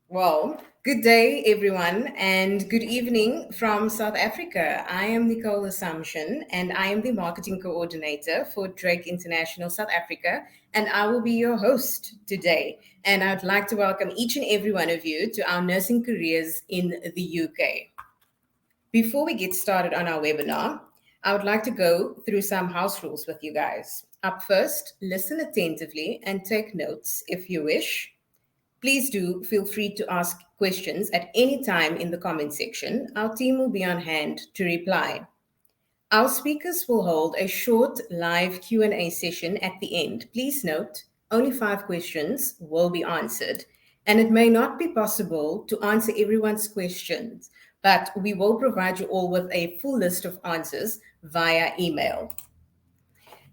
Well, good day, everyone, and good evening from South Africa. I am Nicole Assumption, and I am the marketing coordinator for Drake International South Africa, and I will be your host today. And I'd like to welcome each and every one of you to our nursing careers in the UK. Before we get started on our webinar, I would like to go through some house rules with you guys. Up first, listen attentively and take notes if you wish. Please do feel free to ask questions at any time in the comment section. Our team will be on hand to reply. Our speakers will hold a short live Q&A session at the end. Please note, only 5 questions will be answered, and it may not be possible to answer everyone's questions, but we will provide you all with a full list of answers via email.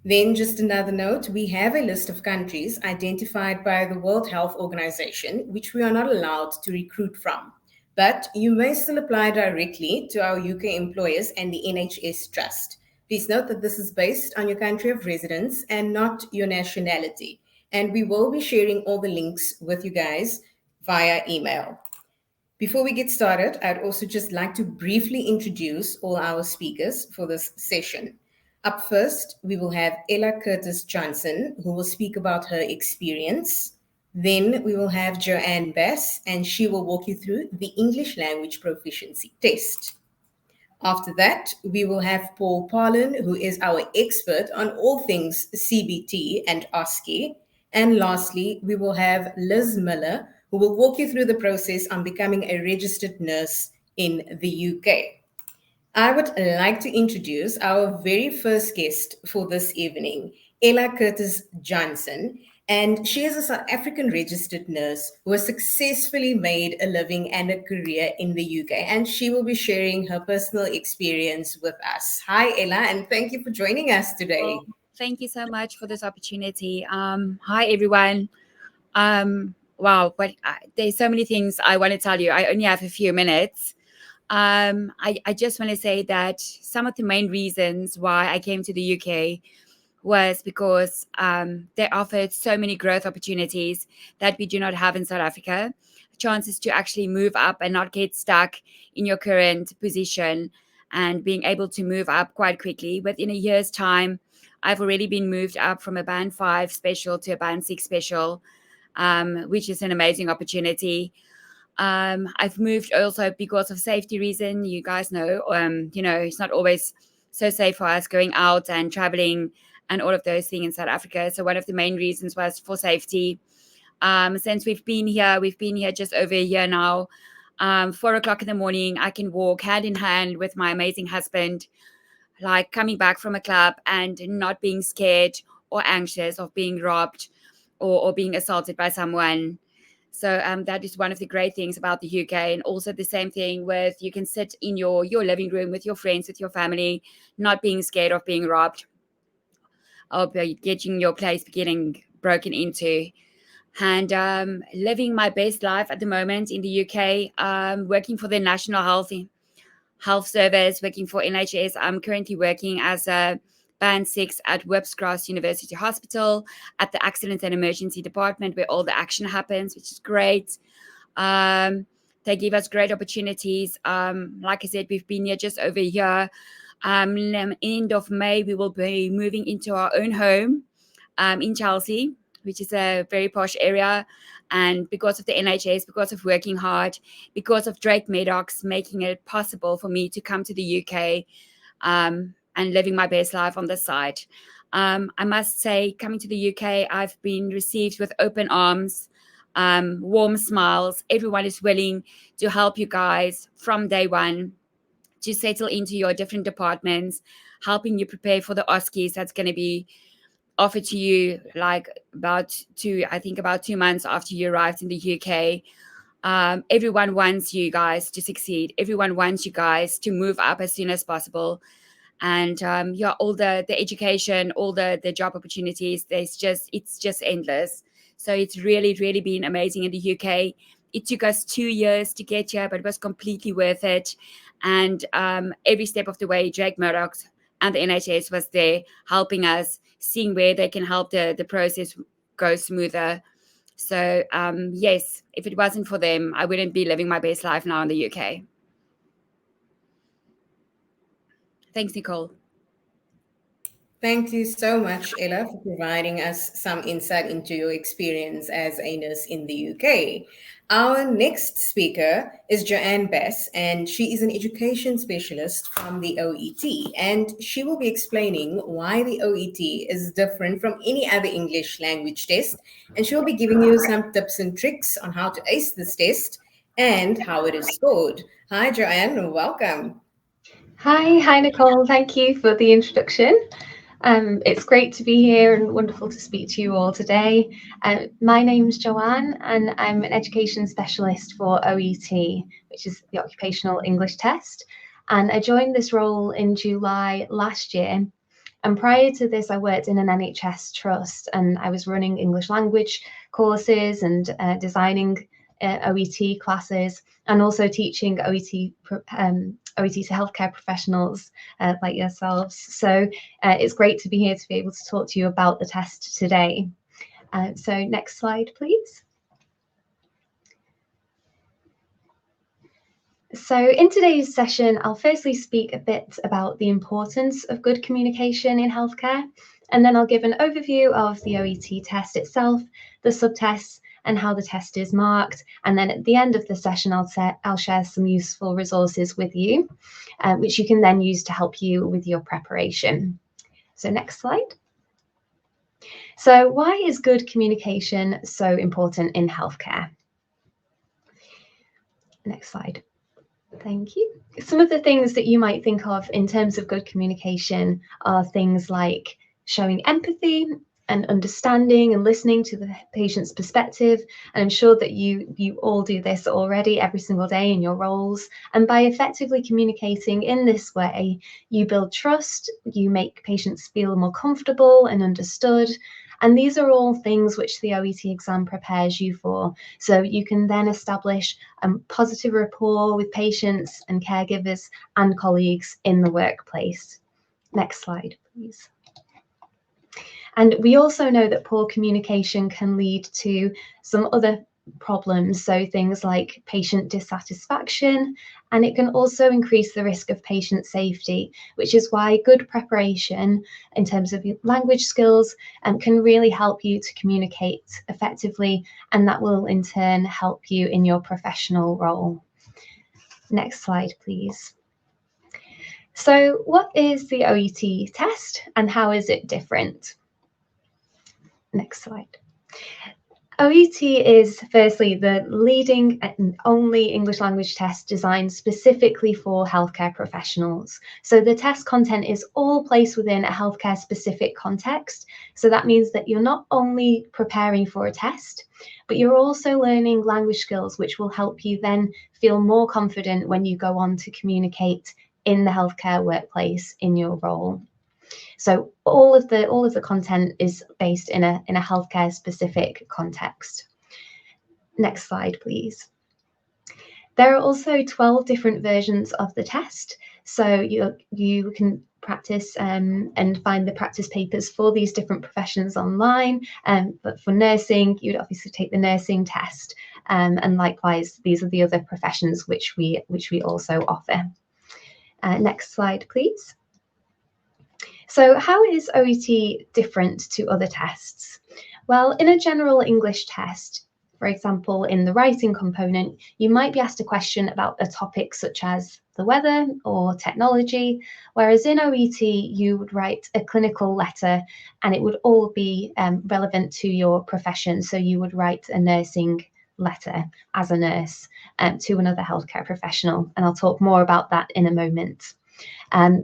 Then, just another note, we have a list of countries identified by the World Health Organization, which we are not allowed to recruit from. But you may still apply directly to our UK employers and the NHS Trust. Please note that this is based on your country of residence and not your nationality. And we will be sharing all the links with you guys via email. Before we get started, I'd also just like to briefly introduce all our speakers for this session. Up first, we will have Ella Curtis Johnson, who will speak about her experience. Then we will have Joanne Bass, and she will walk you through the English language proficiency test. After that, we will have Paul Parlin, who is our expert on all things CBT and OSCE. And lastly, we will have Liz Miller, who will walk you through the process on becoming a registered nurse in the UK. I would like to introduce our very first guest for this evening, Ella Curtis Johnson. And she is a South African registered nurse who has successfully made a living and a career in the UK. And she will be sharing her personal experience with us. Hi, Ella, and thank you for joining us today. Well, thank you so much for this opportunity. Hi, everyone. Wow, but there's so many things I want to tell you. I only have a few minutes. I just want to say that some of the main reasons why I came to the UK was because they offered so many growth opportunities that we do not have in South Africa. Chances to actually move up and not get stuck in your current position and being able to move up quite quickly. Within a year's time, I've already been moved up from a band 5 special to a band 6 special, which is an amazing opportunity. I've moved also because of safety reason. You guys know, it's not always so safe for us going out and traveling and all of those things in South Africa. So one of the main reasons was for safety. Since we've been here just over a year now. 4 o'clock in the morning, I can walk hand in hand with my amazing husband, like coming back from a club and not being scared or anxious of being robbed or being assaulted by someone. So that is one of the great things about the UK. And also the same thing with you can sit in your living room with your friends, with your family, not being scared of being robbed or getting your place getting broken into. And living my best life at the moment in the UK, working for the National Health Service, working for NHS. I'm currently working as a Band 6 at Whipscross University Hospital at the Accident and Emergency Department where all the action happens, which is great. They give us great opportunities. Like I said, we've been here just over a year. End of May, we will be moving into our own home in Chelsea, which is a very posh area. And because of the NHS, because of working hard, because of Drake Medox making it possible for me to come to the UK and living my best life on this side. I must say, coming to the UK, I've been received with open arms, warm smiles. Everyone is willing to help you guys from day one to settle into your different departments, helping you prepare for the OSCEs that's going to be offered to you like about 2 months after you arrived in the UK. Everyone wants you guys to succeed. Everyone wants you guys to move up as soon as possible. And all the education, all the job opportunities, it's just endless. So it's really, really been amazing in the UK. It took us 2 years to get here, but it was completely worth it. And every step of the way, Drake Murdoch and the NHS was there helping us, seeing where they can help the process go smoother. So yes, if it wasn't for them, I wouldn't be living my best life now in the UK. Thanks, Nicole. Thank you so much, Ella, for providing us some insight into your experience as a nurse in the UK. Our next speaker is Joanne Bess, and she is an education specialist from the OET. And she will be explaining why the OET is different from any other English language test. And she'll be giving you some tips and tricks on how to ace this test and how it is scored. Hi, Joanne, welcome. Hi, Nicole. Thank you for the introduction. It's great to be here and wonderful to speak to you all today. My name's Joanne, and I'm an education specialist for OET, which is the Occupational English Test. And I joined this role in July last year. And prior to this, I worked in an NHS trust, and I was running English language courses and designing OET classes, and also teaching OET to healthcare professionals like yourselves. So it's great to be here to be able to talk to you about the test today. So next slide, please. So in today's session, I'll firstly speak a bit about the importance of good communication in healthcare, and then I'll give an overview of the OET test itself, the subtests, and how the test is marked. And then at the end of the session, I'll share some useful resources with you, which you can then use to help you with your preparation. So next slide. So why is good communication so important in healthcare? Next slide. Thank you. Some of the things that you might think of in terms of good communication are things like showing empathy and understanding and listening to the patient's perspective. And I'm sure that you all do this already every single day in your roles. And by effectively communicating in this way, you build trust, you make patients feel more comfortable and understood. And these are all things which the OET exam prepares you for. So you can then establish a positive rapport with patients and caregivers and colleagues in the workplace. Next slide, please. And we also know that poor communication can lead to some other problems, so things like patient dissatisfaction, and it can also increase the risk of patient safety, which is why good preparation in terms of language skills can really help you to communicate effectively, and that will in turn help you in your professional role. Next slide, please. So what is the OET test and how is it different? Next slide. OET is firstly the leading and only English language test designed specifically for healthcare professionals. So the test content is all placed within a healthcare specific context. So that means that you're not only preparing for a test, but you're also learning language skills, which will help you then feel more confident when you go on to communicate in the healthcare workplace in your role. So all of the content is based in a healthcare specific context. Next slide, please. There are also 12 different versions of the test. So you can practice and find the practice papers for these different professions online. But for nursing, you'd obviously take the nursing test. And likewise, these are the other professions which we also offer. Next slide, please. So how is OET different to other tests? Well, in a general English test, for example, in the writing component, you might be asked a question about a topic such as the weather or technology, whereas in OET, you would write a clinical letter and it would all be relevant to your profession. So you would write a nursing letter as a nurse to another healthcare professional. And I'll talk more about that in a moment.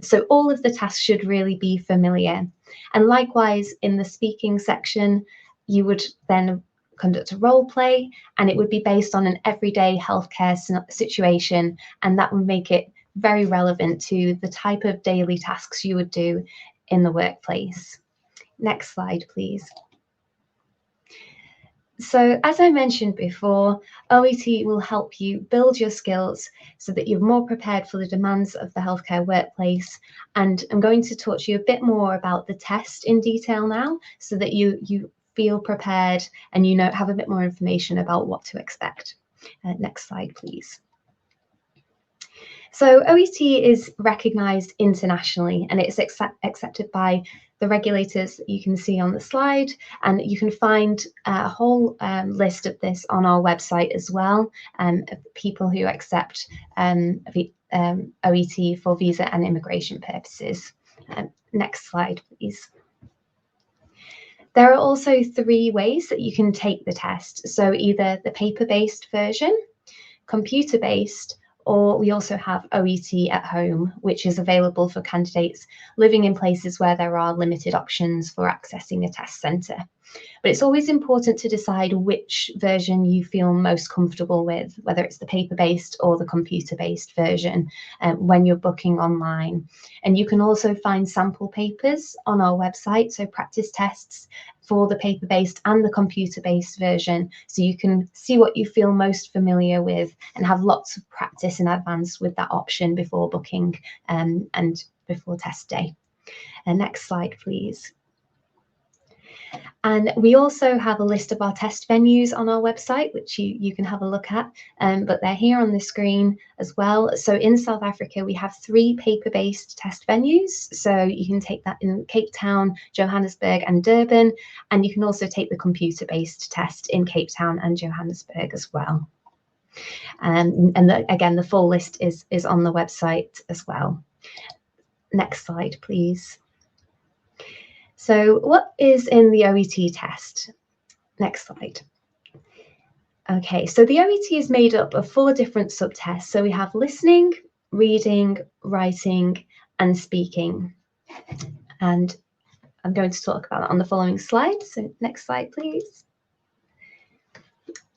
So all of the tasks should really be familiar. And likewise, in the speaking section, you would then conduct a role play, and it would be based on an everyday healthcare situation, and that would make it very relevant to the type of daily tasks you would do in the workplace. Next slide, please. So as I mentioned before, OET will help you build your skills so that you're more prepared for the demands of the healthcare workplace. And I'm going to talk to you a bit more about the test in detail now so that you feel prepared, and you know, have a bit more information about what to expect. Next slide, please. So OET is recognised internationally, and it's accepted by the regulators that you can see on the slide, and you can find a whole list of this on our website as well, of people who accept OET for visa and immigration purposes. Next slide, please. There are also 3 ways that you can take the test. So either the paper-based version, computer-based, or we also have OET at home, which is available for candidates living in places where there are limited options for accessing a test centre. But it's always important to decide which version you feel most comfortable with, whether it's the paper-based or the computer-based version, when you're booking online. And you can also find sample papers on our website, so practice tests for the paper-based and the computer-based version, so you can see what you feel most familiar with and have lots of practice in advance with that option before booking and before test day. Next slide, please. And we also have a list of our test venues on our website, which you can have a look at, but they're here on the screen as well. So in South Africa, we have 3 paper-based test venues. So you can take that in Cape Town, Johannesburg and Durban, and you can also take the computer-based test in Cape Town and Johannesburg as well. Again, the full list is on the website as well. Next slide, please. So what is in the OET test? Next slide. Okay, so the OET is made up of 4 different subtests. So we have listening, reading, writing, and speaking. And I'm going to talk about that on the following slide. So next slide, please.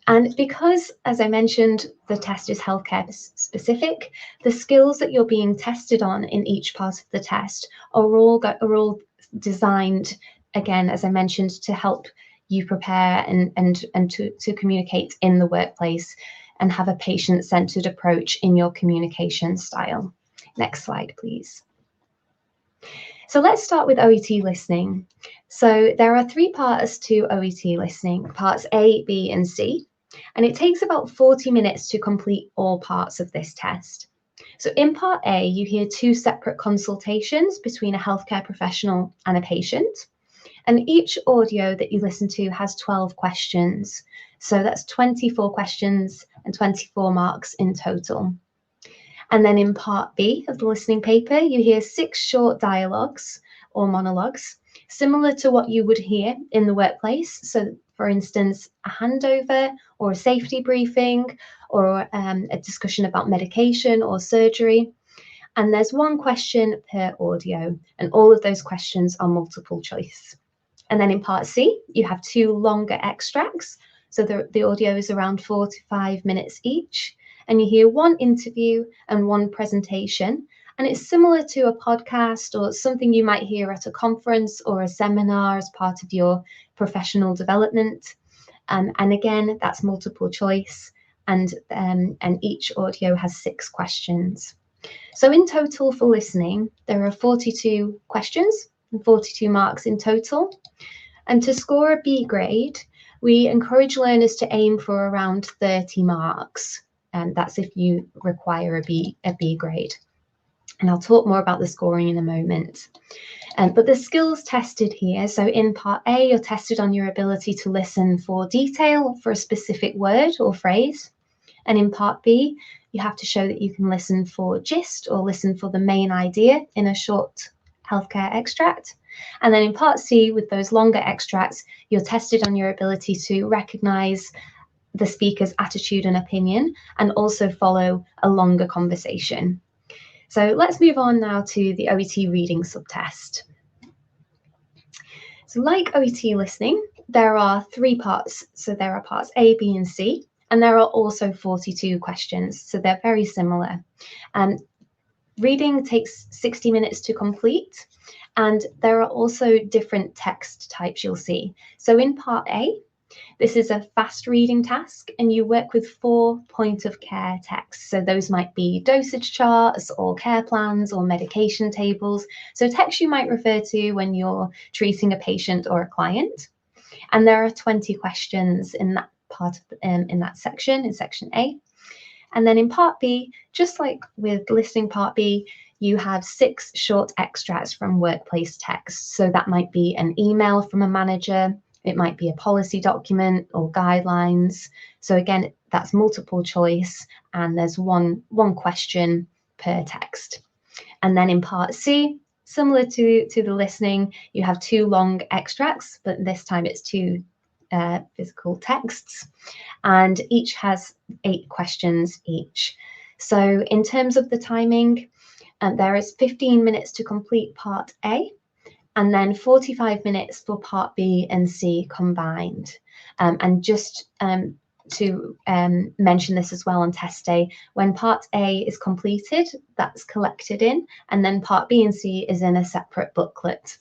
And because, as I mentioned, the test is healthcare specific, the skills that you're being tested on in each part of the test are all designed, again, as I mentioned, to help you prepare and to communicate in the workplace and have a patient-centered approach in your communication style. Next slide, please. So let's start with OET listening. So there are 3 parts to OET listening, parts A, B, and C, and it takes about 40 minutes to complete all parts of this test. So in part A, you hear 2 separate consultations between a healthcare professional and a patient. And each audio that you listen to has 12 questions. So that's 24 questions and 24 marks in total. And then in part B of the listening paper, you hear 6 short dialogues or monologues, similar to what you would hear in the workplace. So for instance, a handover or a safety briefing or a discussion about medication or surgery. And there's 1 question per audio, and all of those questions are multiple choice. And then in part C, you have 2 longer extracts. So the audio is around 4 to 5 minutes each. And you hear 1 interview and 1 presentation. And it's similar to a podcast or something you might hear at a conference or a seminar as part of your professional development. And again, that's multiple choice. And each audio has 6 questions. So in total for listening, there are 42 questions and 42 marks in total. And to score a B grade, we encourage learners to aim for around 30 marks. And that's if you require a B grade. And I'll talk more about the scoring in a moment. But the skills tested here, so in part A, you're tested on your ability to listen for detail for a specific word or phrase. And in part B, you have to show that you can listen for gist or listen for the main idea in a short healthcare extract. And then in part C, with those longer extracts, you're tested on your ability to recognize the speaker's attitude and opinion and also follow a longer conversation. So let's move on now to the OET reading subtest. So like OET listening, there are 3 parts. So there are parts A, B, and C, and there are also 42 questions. So they're very similar. Reading takes 60 minutes to complete, and there are also different text types you'll see. So in part A, this is a fast reading task, and you work with 4 point of care texts. So those might be dosage charts or care plans or medication tables. So text you might refer to when you're treating a patient or a client. And there are 20 questions in that part of in that section, in section A. And then in part B, just like with listening part B, you have 6 short extracts from workplace text. So that might be an email from a manager, it might be a policy document or guidelines. So again, that's multiple choice, and there's one question per text. And then in part C, similar to the listening, you have 2 long extracts, but this time it's 2 physical texts, and each has 8 questions each. So in terms of the timing, there is 15 minutes to complete part A, and then 45 minutes for part B and C combined. And just to mention this as well on test day, when part A is completed, that's collected in, and then part B and C is in a separate booklet.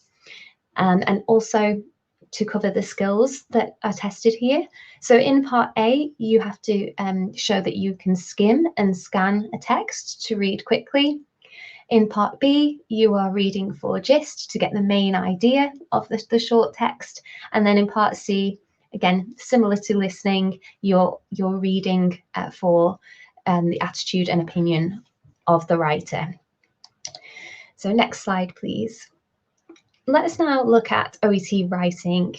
And also to cover the skills that are tested here. So in part A, you have to show that you can skim and scan a text to read quickly. In part B, you are reading for gist to get the main idea of the short text. And then in part C, again, similar to listening, you're reading for the attitude and opinion of the writer. So next slide, please. Let's now look at OET writing.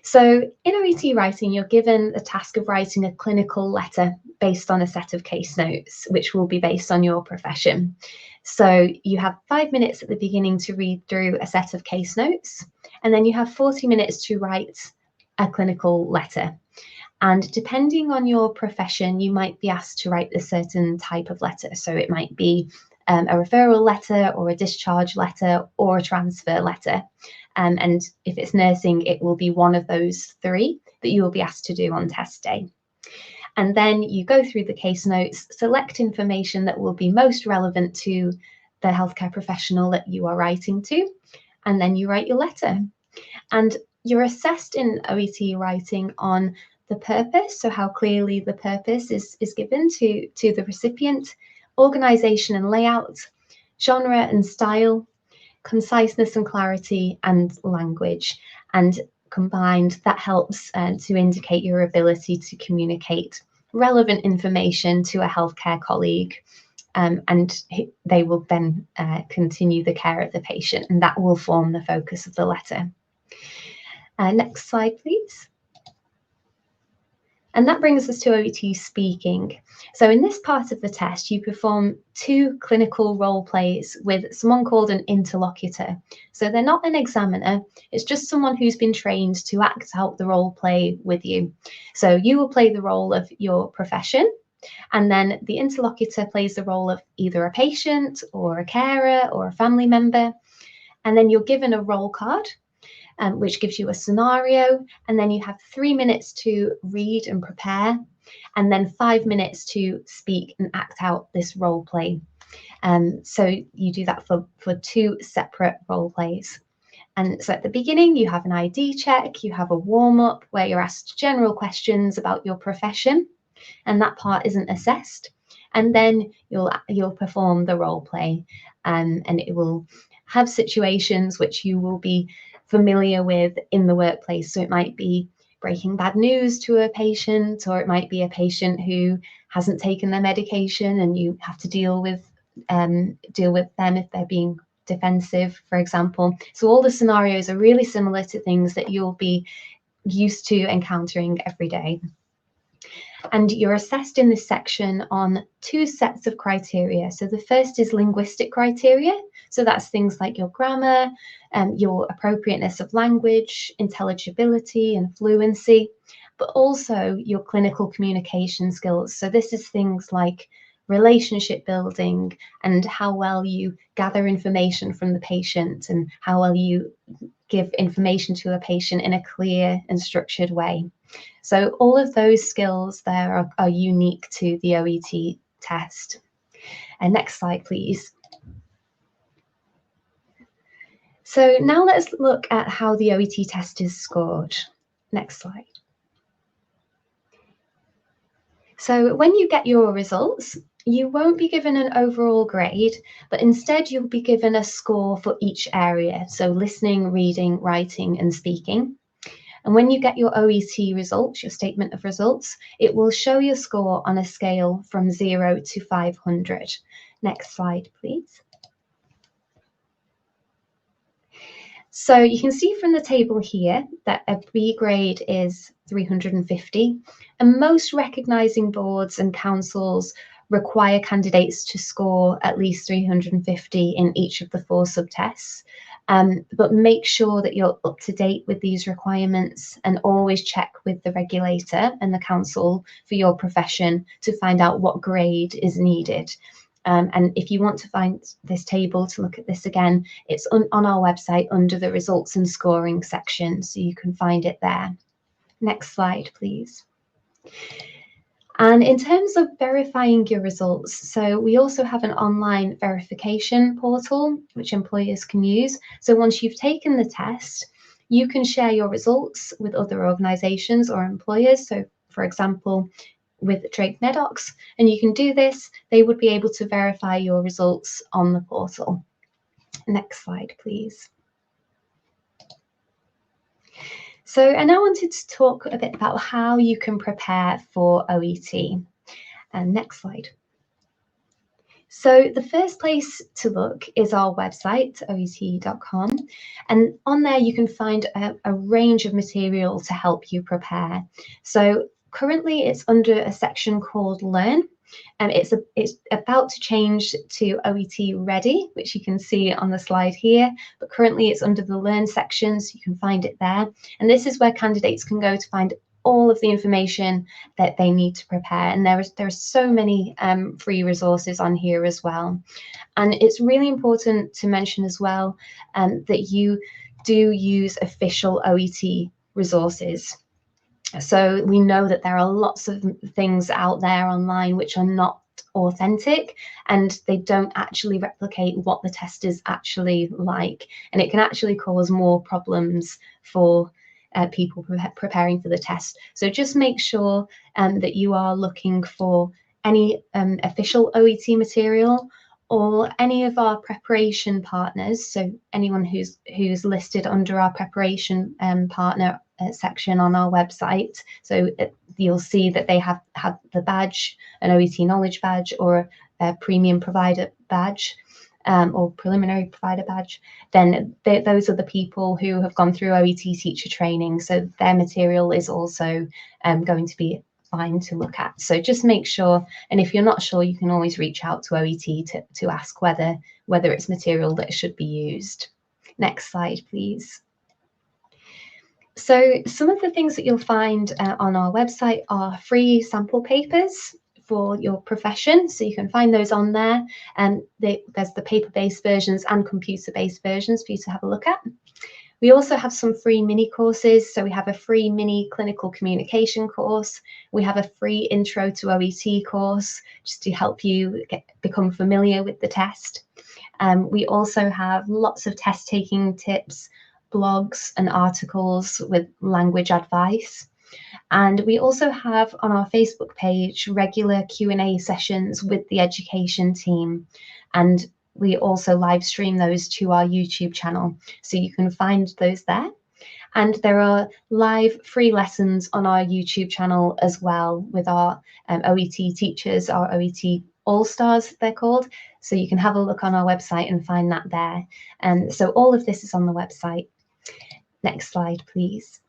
So in OET writing, you're given the task of writing a clinical letter based on a set of case notes, which will be based on your profession. So you have 5 minutes at the beginning to read through a set of case notes, and then you have 40 minutes to write a clinical letter. And depending on your profession, you might be asked to write a certain type of letter. So it might be a referral letter or a discharge letter or a transfer letter. And if it's nursing, it will be one of those 3 that you will be asked to do on test day. And then you go through the case notes, select information that will be most relevant to the healthcare professional that you are writing to, and then you write your letter. And you're assessed in OET writing on the purpose, so how clearly the purpose is given to the recipient, organisation and layout, genre and style, conciseness and clarity, and language. And combined, that helps to indicate your ability to communicate relevant information to a healthcare colleague, and they will then continue the care of the patient, and that will form the focus of the letter. Next slide, please. And that brings us to OET speaking. So in this part of the test, you perform 2 clinical role plays with someone called an interlocutor. So they're not an examiner, it's just someone who's been trained to act out the role play with you. So you will play the role of your profession, and then the interlocutor plays the role of either a patient or a carer or a family member. And then you're given a role card, which gives you a scenario, and then you have 3 minutes to read and prepare, and then 5 minutes to speak and act out this role play. So you do that for 2 separate role plays. And so at the beginning, you have an ID check, you have a warm-up where you're asked general questions about your profession, and that part isn't assessed. And then you'll perform the role play, and it will have situations which you will be familiar with in the workplace. So it might be breaking bad news to a patient, or it might be a patient who hasn't taken their medication and you have to deal with them if they're being defensive, for example. So all the scenarios are really similar to things that you'll be used to encountering every day. And you're assessed in this section on 2 sets of criteria. So the first is linguistic criteria. So that's things like your grammar, your appropriateness of language, intelligibility and fluency, but also your clinical communication skills. So this is things like relationship building and how well you gather information from the patient and how well you give information to a patient in a clear and structured way. So all of those skills there are unique to the OET test. And next slide, please. So now let's look at how the OET test is scored. Next slide. So when you get your results, you won't be given an overall grade, but instead you'll be given a score for each area. So listening, reading, writing, and speaking. And when you get your OET results, your statement of results, it will show your score on a scale from 0 to 500. Next slide, please. So you can see from the table here that a B grade is 350, and most recognising boards and councils require candidates to score at least 350 in each of the 4 subtests. But make sure that you're up to date with these requirements and always check with the regulator and the council for your profession to find out what grade is needed. And if you want to find this table to look at this again, it's on our website under the results and scoring section, so you can find it there. Next slide, please. And in terms of verifying your results, so we also have an online verification portal which employers can use. So once you've taken the test, you can share your results with other organisations or employers. So for example, with Drake Nedox, and you can do this, they would be able to verify your results on the portal. Next slide, please. So I now wanted to talk a bit about how you can prepare for OET. And next slide. So the first place to look is our website, oet.com, and on there you can find a range of material to help you prepare. So currently it's under a section called Learn, and it's about to change to OET Ready, which you can see on the slide here, but currently it's under the Learn section, so you can find it there. And this is where candidates can go to find all of the information that they need to prepare. And there are so many free resources on here as well. And it's really important to mention as well that you do use official OET resources. So we know that there are lots of things out there online which are not authentic, and they don't actually replicate what the test is actually like. And it can actually cause more problems for people preparing for the test. So just make sure that you are looking for any official OET material or any of our preparation partners. So anyone who's listed under our preparation partner section on our website. So you'll see that they have the badge, an OET knowledge badge, or a premium provider badge. Or preliminary provider badge, then those are the people who have gone through OET teacher training. So their material is also going to be fine to look at. So just make sure, and if you're not sure, you can always reach out to OET to ask whether it's material that should be used. Next slide, please. So some of the things that you'll find on our website are free sample papers for your profession, so you can find those on there, and there's the paper-based versions and computer-based versions for you to have a look at. We also have some free mini courses, so we have a free mini clinical communication course, we have a free intro to OET course just to help you become familiar with the test. We also have lots of test taking tips, blogs and articles with language advice. And we also have on our Facebook page regular Q&A sessions with the education team, and we also live stream those to our YouTube channel, so you can find those there. And there are live free lessons on our YouTube channel as well with our OET teachers, our OET All-Stars they're called, so you can have a look on our website and find that there. And so all of this is on the website. Next slide, please.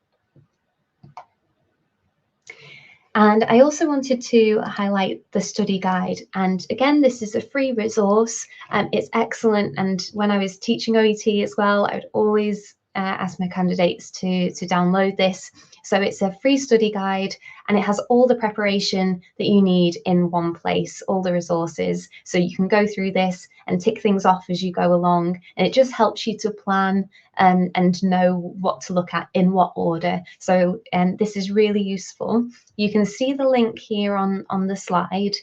And I also wanted to highlight the study guide. And again, this is a free resource. It's excellent. And when I was teaching OET as well, I would always ask my candidates to download this. So it's a free study guide, and it has all the preparation that you need in one place, all the resources. So you can go through this and tick things off as you go along, and it just helps you to plan and know what to look at in what order. So this is really useful. You can see the link here on the slide.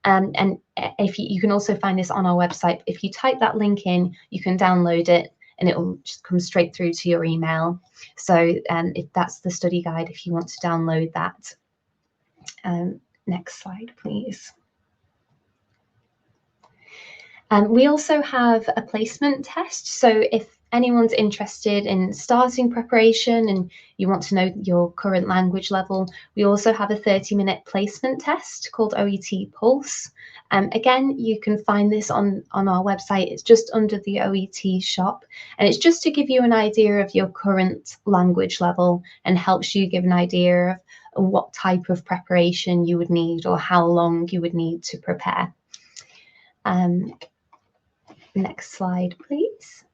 And if you can also find this on our website. If you type that link in, you can download it, and it will just come straight through to your email. So if that's the study guide, if you want to download that. Next slide, please. We also have a placement test. So if anyone's interested in starting preparation and you want to know your current language level, we also have a 30-minute placement test called OET Pulse. Again, you can find this on our website. It's just under the OET shop, and it's just to give you an idea of your current language level and helps you give an idea of what type of preparation you would need or how long you would need to prepare. Next slide, please.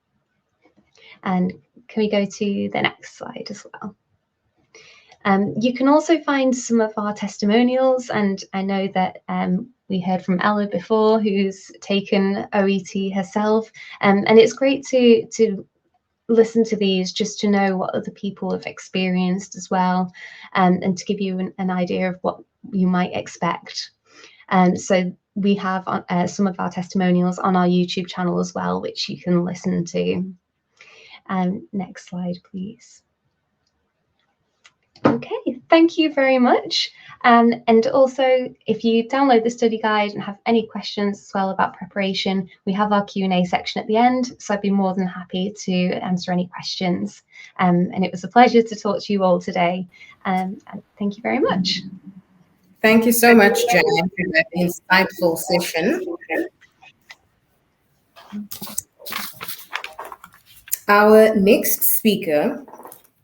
And can we go to the next slide as well? You can also find some of our testimonials, and I know that we heard from Ella before, who's taken OET herself, and it's great to listen to these just to know what other people have experienced as well, and to give you an idea of what you might expect. So we have some of our testimonials on our YouTube channel as well, which you can listen to. Next slide, please. Okay, thank you very much. And also, if you download the study guide and have any questions as well about preparation, we have our Q&A section at the end, so I'd be more than happy to answer any questions. And it was a pleasure to talk to you all today. And thank you very much. Thank you so much, Jan, for that insightful session. Our next speaker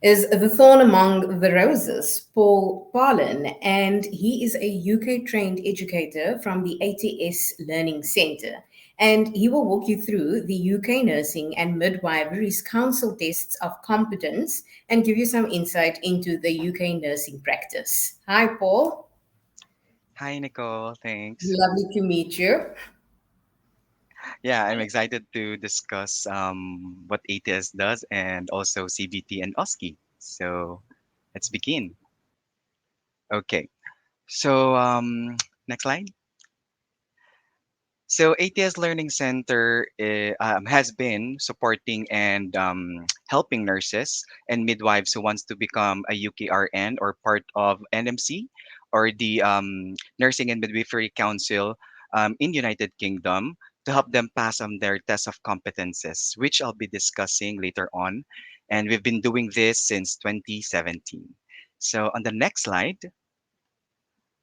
is the thorn among the roses, Paul Parlin, and he is a UK-trained educator from the ATS Learning Centre. And he will walk you through the UK Nursing and Midwifery's Council tests of competence and give you some insight into the UK nursing practice. Hi, Paul. Hi, Nicole. Thanks. Lovely to meet you. Yeah, I'm excited to discuss what ATS does and also CBT and OSCE. So let's begin. Okay. So next slide. So ATS Learning Center has been supporting and helping nurses and midwives who wants to become a UKRN or part of NMC or the Nursing and Midwifery Council in United Kingdom to help them pass on their test of competences, which I'll be discussing later on. And we've been doing this since 2017. So on the next slide,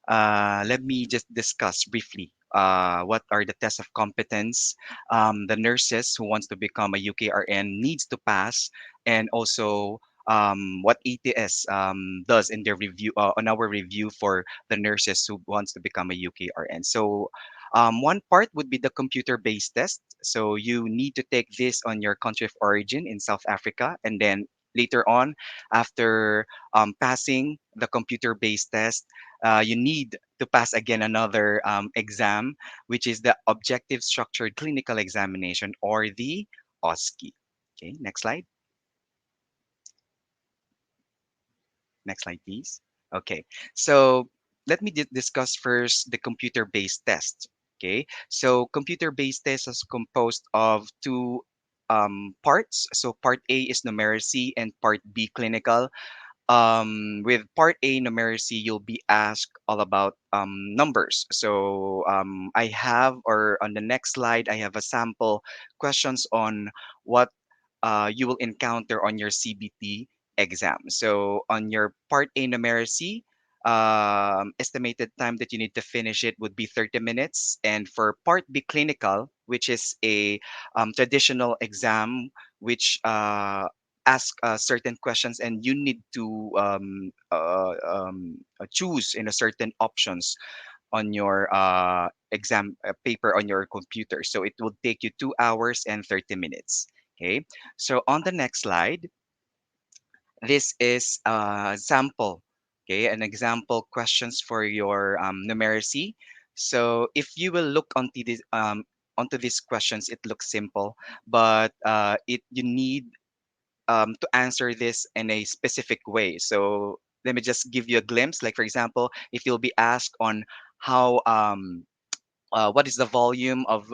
let me just discuss briefly what are the tests of competence the nurses who wants to become a UKRN needs to pass, and also what ATS does in their review on our review for the nurses who wants to become a UKRN. So one part would be the computer-based test. So you need to take this on your country of origin in South Africa, and then later on, after passing the computer-based test, you need to pass again another exam, which is the Objective Structured Clinical Examination, or the OSCE. Okay, next slide. Next slide, please. Okay, so let me discuss first the computer-based test. Okay, so computer-based test is composed of two parts. So part A is numeracy and part B clinical. With part A numeracy, you'll be asked all about numbers. So I have, or on the next slide, I have a sample questions on what you will encounter on your CBT exam. So on your part A numeracy, estimated time that you need to finish it would be 30 minutes. And for part B clinical, which is a traditional exam, which ask certain questions and you need to choose in a certain options on your exam paper on your computer. So it will take you 2 hours and 30 minutes. Okay, so on the next slide, this is a sample, okay, an example questions for your numeracy. So if you will look onto these questions, it looks simple, but it you need to answer this in a specific way. So let me just give you a glimpse. Like for example, if you'll be asked on how what is the volume of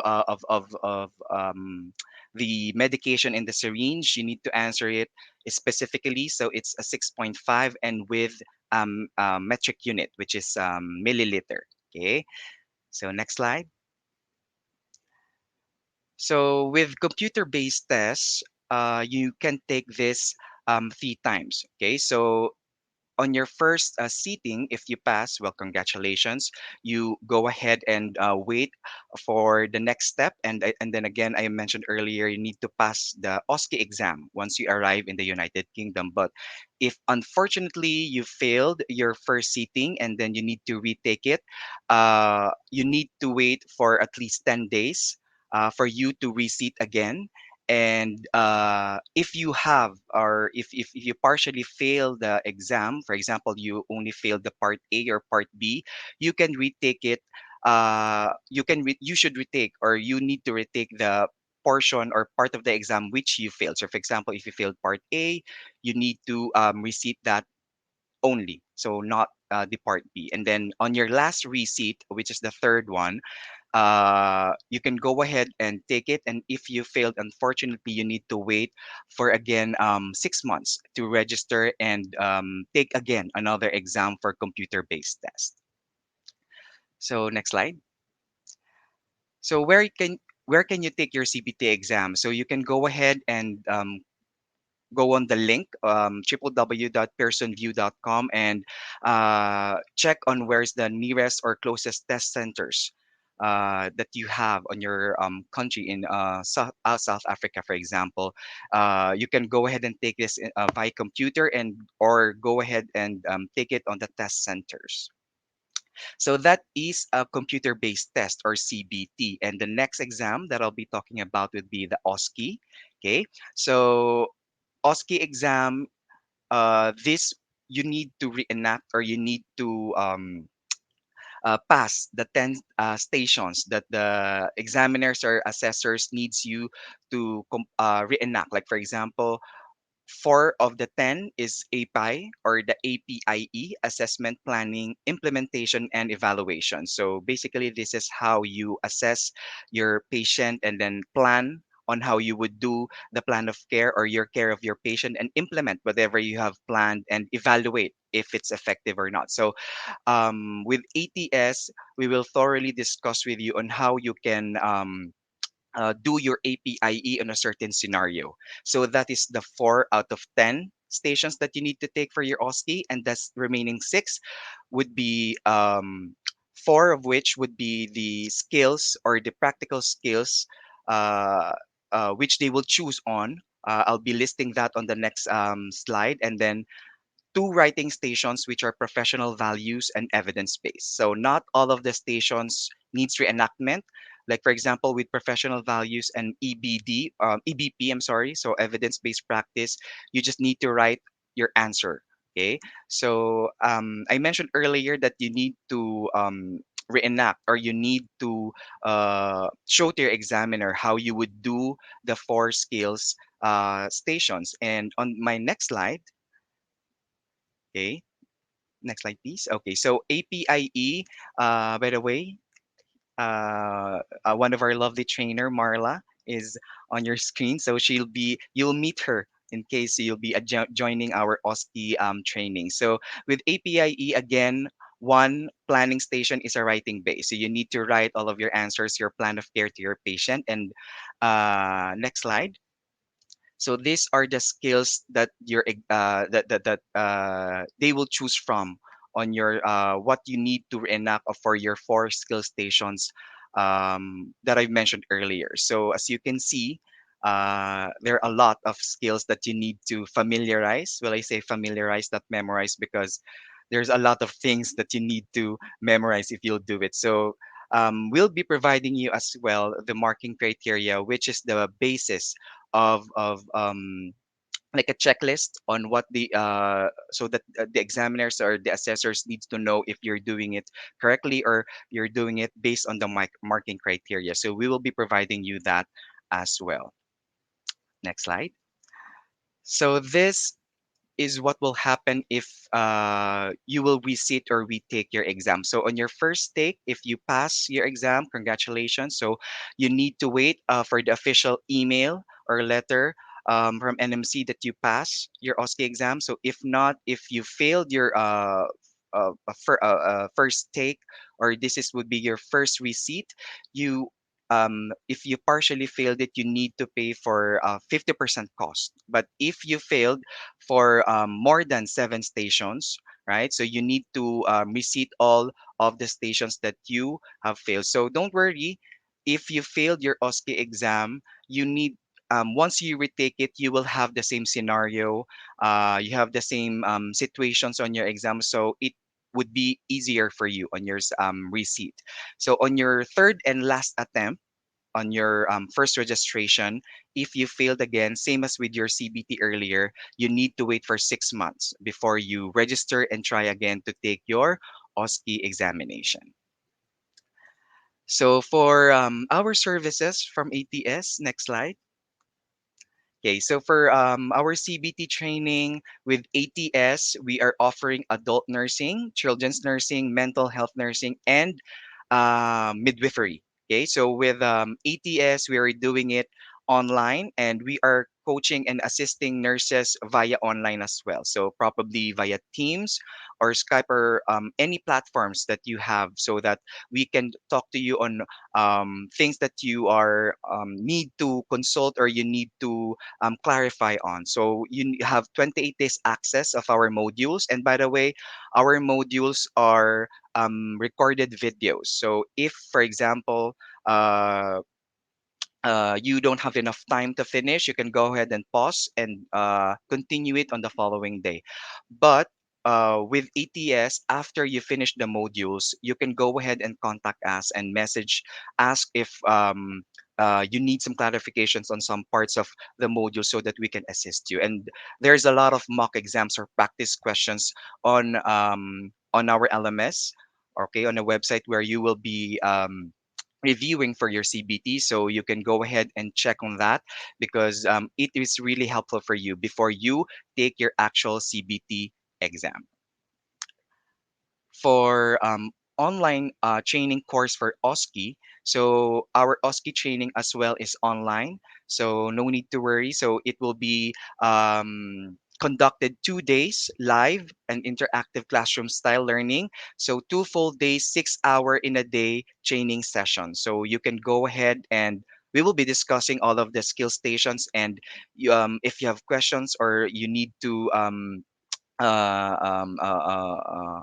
the medication in the syringe, you need to answer it specifically. So it's a 6.5 and with metric unit, which is milliliter. Okay. So next slide. So with computer-based tests, you can take this 3 times. Okay, so on your first seating, if you pass, well, congratulations. You go ahead and wait for the next step. And then again, I mentioned earlier, you need to pass the OSCE exam once you arrive in the United Kingdom. But if unfortunately you failed your first seating and then you need to retake it, you need to wait for at least 10 days for you to reseat again. And if you have, or if you partially fail the exam, for example, you only failed the part A or part B, you can retake it. You should retake, or you need to retake the portion or part of the exam which you failed. So for example, if you failed part A, you need to resit that only, so not the part B. And then on your last receipt, which is the third one, you can go ahead and take it. And if you failed, unfortunately, you need to wait for again 6 months to register and take again another exam for computer-based test. So next slide. So where can you take your CPT exam? So you can go ahead and go on the link, www.pearsonview.com, and check on where's the nearest or closest test centers that you have on your country. In South Africa, for example, you can go ahead and take this by computer, and or go ahead and take it on the test centers. So that is a computer-based test, or CBT. And the next exam that I'll be talking about would be the OSCE. Okay, so OSCE exam, this you need to reenact, or you need to pass the 10 stations that the examiners or assessors needs you to reenact. Like for example, 4 of the 10 is API, or the APIE, Assessment, Planning, Implementation, and Evaluation. So basically, this is how you assess your patient and then plan on how you would do the plan of care or your care of your patient, and implement whatever you have planned, and evaluate if it's effective or not. So with ATS, we will thoroughly discuss with you on how you can do your APIE on a certain scenario. So that is the 4 out of 10 stations that you need to take for your OSCE, and that's remaining 6 would be 4 of which would be the skills, or the practical skills, uh, which they will choose on. I'll be listing that on the next slide. And then 2 writing stations, which are professional values and evidence based. So not all of the stations needs reenactment. Like for example, with professional values and EBP, I'm sorry, so evidence based practice, you just need to write your answer. Okay, so I mentioned earlier that you need to reenact, or you need to show to your examiner how you would do the 4 skills stations. And on my next slide, okay, next slide, please. Okay, so APIE, by the way, one of our lovely trainer, Marla, is on your screen. So you'll meet her in case you'll be joining our OSCE training. So with APIE, again, one planning station is a writing base. So you need to write all of your answers, your plan of care to your patient. And next slide. So these are the skills that they will choose from on your what you need to reenact for your 4 skill stations that I mentioned earlier. So as you can see, there are a lot of skills that you need to familiarize. Well, I say familiarize, not memorize, because there's a lot of things that you need to memorize if you'll do it. So we'll be providing you as well the marking criteria, which is the basis of like a checklist on what the so that the examiners or the assessors needs to know if you're doing it correctly, or you're doing it based on the marking criteria. So we will be providing you that as well. Next slide. So this is what will happen if you will resit or retake your exam. So on your first take, if you pass your exam, congratulations. So you need to wait for the official email or letter from NMC that you pass your OSCE exam. So if not, if you failed your first take, or this is would be your first receipt, you if you partially failed it, you need to pay for 50% cost. But if you failed for more than 7 stations, right? So you need to receipt all of the stations that you have failed. So don't worry, if you failed your OSCE exam, you need once you retake it, you will have the same scenario. You have the same situations on your exam, so it would be easier for you on your receipt. So on your third and last attempt, on your first registration, if you failed again, same as with your CBT earlier, you need to wait for 6 months before you register and try again to take your OSCE examination. So for our services from ATS, next slide. Okay, so for our CBT training with ATS, we are offering adult nursing, children's nursing, mental health nursing, and midwifery. Okay, so with ATS, we are doing it online, and we are coaching and assisting nurses via online as well. So probably via Teams or Skype or any platforms that you have, so that we can talk to you on things that you are need to consult or you need to clarify on. So you have 28 days access of our modules. And by the way, our modules are recorded videos. So if, for example, you don't have enough time to finish, you can go ahead and pause and continue it on the following day. But with ATS, after you finish the modules, you can go ahead and contact us and message, ask if you need some clarifications on some parts of the module so that we can assist you. And there's a lot of mock exams or practice questions on our LMS, okay, on a website where you will be reviewing for your CBT. So you can go ahead and check on that because it is really helpful for you before you take your actual CBT exam. For online training course for OSCE, so our OSCE training as well is online. So no need to worry. So it will be conducted 2 days live and interactive classroom style learning. So 2 full days, 6 hour in a day training session. So you can go ahead and we will be discussing all of the skill stations. And if you have questions or you need to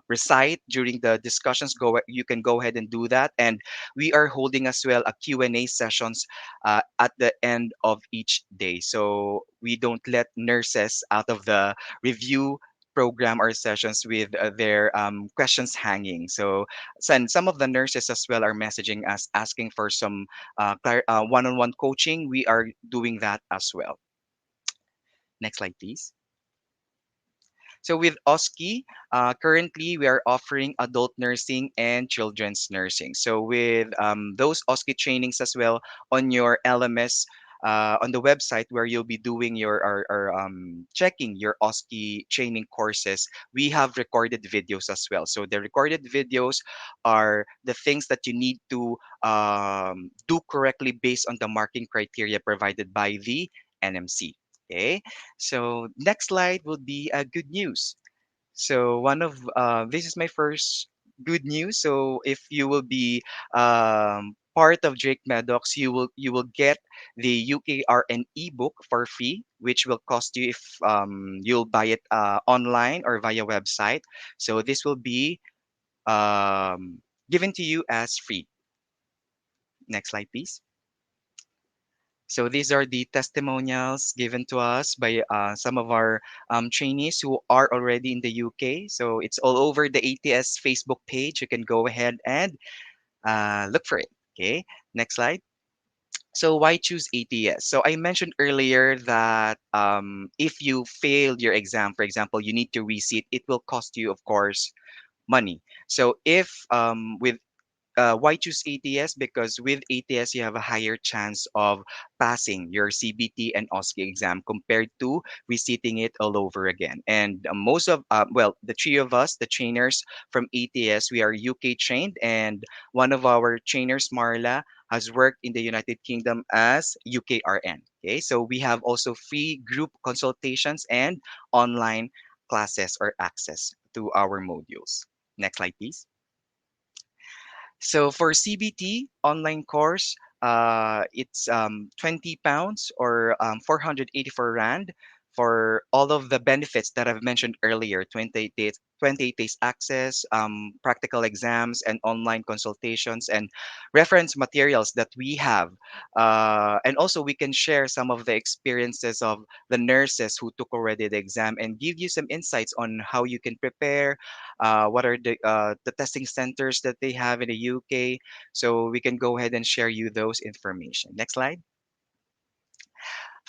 recite during the discussions, you can go ahead and do that. And we are holding as well a Q&A sessions at the end of each day, so we don't let nurses out of the review program or sessions with their questions hanging. So some of the nurses as well are messaging us asking for some one-on-one coaching. We are doing that as well. Next slide, please. So with OSCE, currently we are offering adult nursing and children's nursing. So with those OSCE trainings as well on your LMS, on the website where you'll be doing your or checking your OSCE training courses, we have recorded videos as well. So the recorded videos are the things that you need to do correctly based on the marking criteria provided by the NMC. Okay, so next slide will be good news. So one of this is my first good news. So if you will be part of Drake Maddox, you will get the UKRN ebook for free, which will cost you if you'll buy it online or via website. So this will be given to you as free. Next slide, please. So these are the testimonials given to us by some of our trainees who are already in the UK. So it's all over the ATS Facebook page. You can go ahead and look for it. Okay, next slide. So why choose ATS? So I mentioned earlier that if you failed your exam, for example, you need to resit, it will cost you, of course, money. So if with why choose ATS? Because with ATS, you have a higher chance of passing your CBT and OSCE exam compared to reseating it all over again. And most of, well, the three of us, the trainers from ATS, we are UK trained, and one of our trainers, Marla, has worked in the United Kingdom as UKRN. Okay, so we have also free group consultations and online classes or access to our modules. Next slide, please. So for CBT online course, it's 20 pounds or 484 rand for all of the benefits that I've mentioned earlier: 28 days access, practical exams, and online consultations, and reference materials that we have. And also, we can share some of the experiences of the nurses who took already the exam and give you some insights on how you can prepare, what are the testing centers that they have in the UK. So we can go ahead and share you those information. Next slide.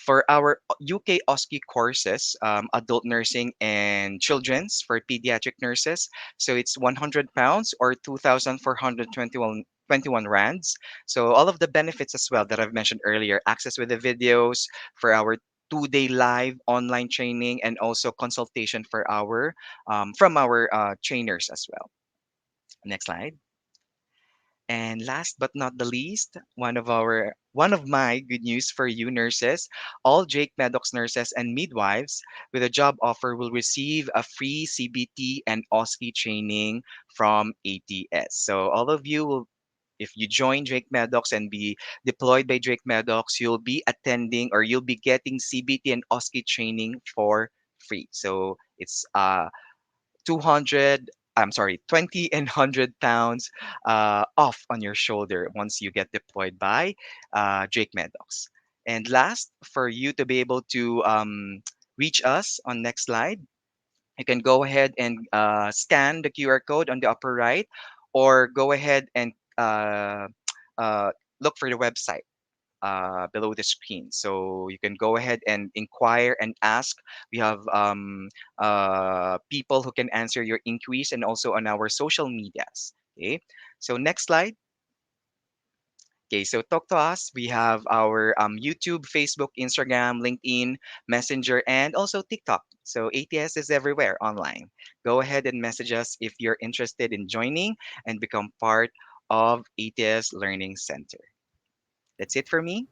For our UK OSCE courses, adult nursing and children's for pediatric nurses, so it's 100 pounds or 2,421 rands. So all of the benefits as well that I've mentioned earlier: access with the videos for our 2-day live online training, and also consultation for our from our trainers as well. Next slide. And last but not the least, one of my good news for you nurses: all Drake Medox nurses and midwives with a job offer will receive a free CBT and OSCE training from ATS. So all of you will, if you join Drake Medox and be deployed by Drake Medox, you'll be attending or you'll be getting CBT and OSCE training for free. So it's 200 I'm sorry, 20 and 100 pounds off on your shoulder once you get deployed by Drake Medox. And last, for you to be able to reach us on next slide, you can go ahead and scan the QR code on the upper right, or go ahead and uh, look for the website below the screen. So you can go ahead and inquire and ask. We have people who can answer your inquiries, and also on our social medias. Okay. So next slide. Okay, so talk to us. We have our YouTube, Facebook, Instagram, LinkedIn, Messenger, and also TikTok. So ATS is everywhere online. Go ahead and message us if you're interested in joining and become part of ATS Learning Center. That's it for me.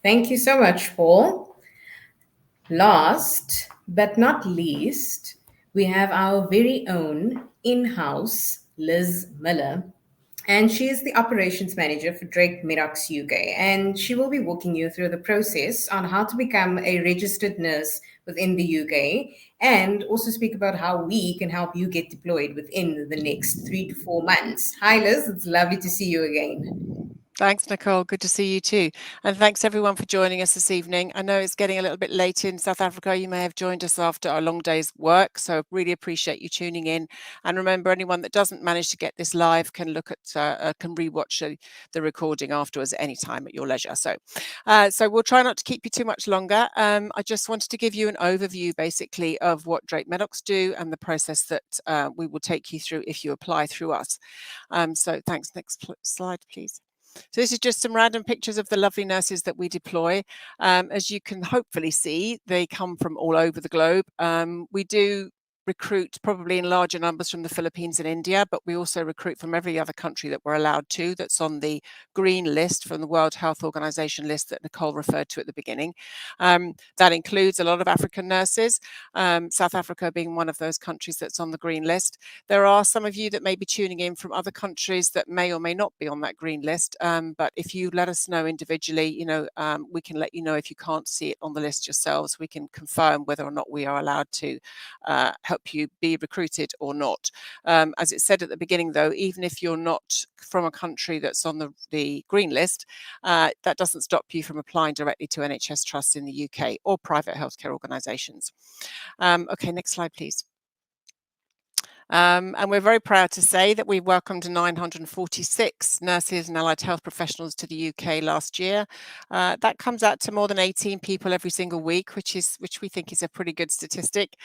Thank you so much, Paul. Last but not least, we have our very own in house Liz Miller. And she is the operations manager for Drake Medox UK. And she will be walking you through the process on how to become a registered nurse within the UK, and also speak about how we can help you get deployed within the next 3 to 4 months. Hi, Liz. It's lovely to see you again. Thanks, Nicole. Good to see you too. And thanks everyone for joining us this evening. I know it's getting a little bit late in South Africa. You may have joined us after a long day's work, so really appreciate you tuning in. And remember, anyone that doesn't manage to get this live can look at, can rewatch the recording afterwards at any time at your leisure. So we'll try not to keep you too much longer. I just wanted to give you an overview basically of what Drake Medox do and the process that we will take you through if you apply through us. So thanks. Next slide, please. So this is just some random pictures of the lovely nurses that we deploy. As you can hopefully see, they come from all over the globe. We do recruit probably in larger numbers from the Philippines and India, but we also recruit from every other country that we're allowed to, that's on the green list from the World Health Organization list that Nicole referred to at the beginning. That includes a lot of African nurses, South Africa being one of those countries that's on the green list. There are some of you that may be tuning in from other countries that may or may not be on that green list, but if you let us know individually, we can let you know if you can't see it on the list yourselves. We can confirm whether or not we are allowed to help you be recruited or not. As it said at the beginning, though, even if you're not from a country that's on the green list, that doesn't stop you from applying directly to NHS trusts in the UK or private healthcare organisations. Okay, next slide, please. And we're very proud to say that we welcomed 946 nurses and allied health professionals to the UK last year. That comes out to more than 18 people every single week, which we think is a pretty good statistic.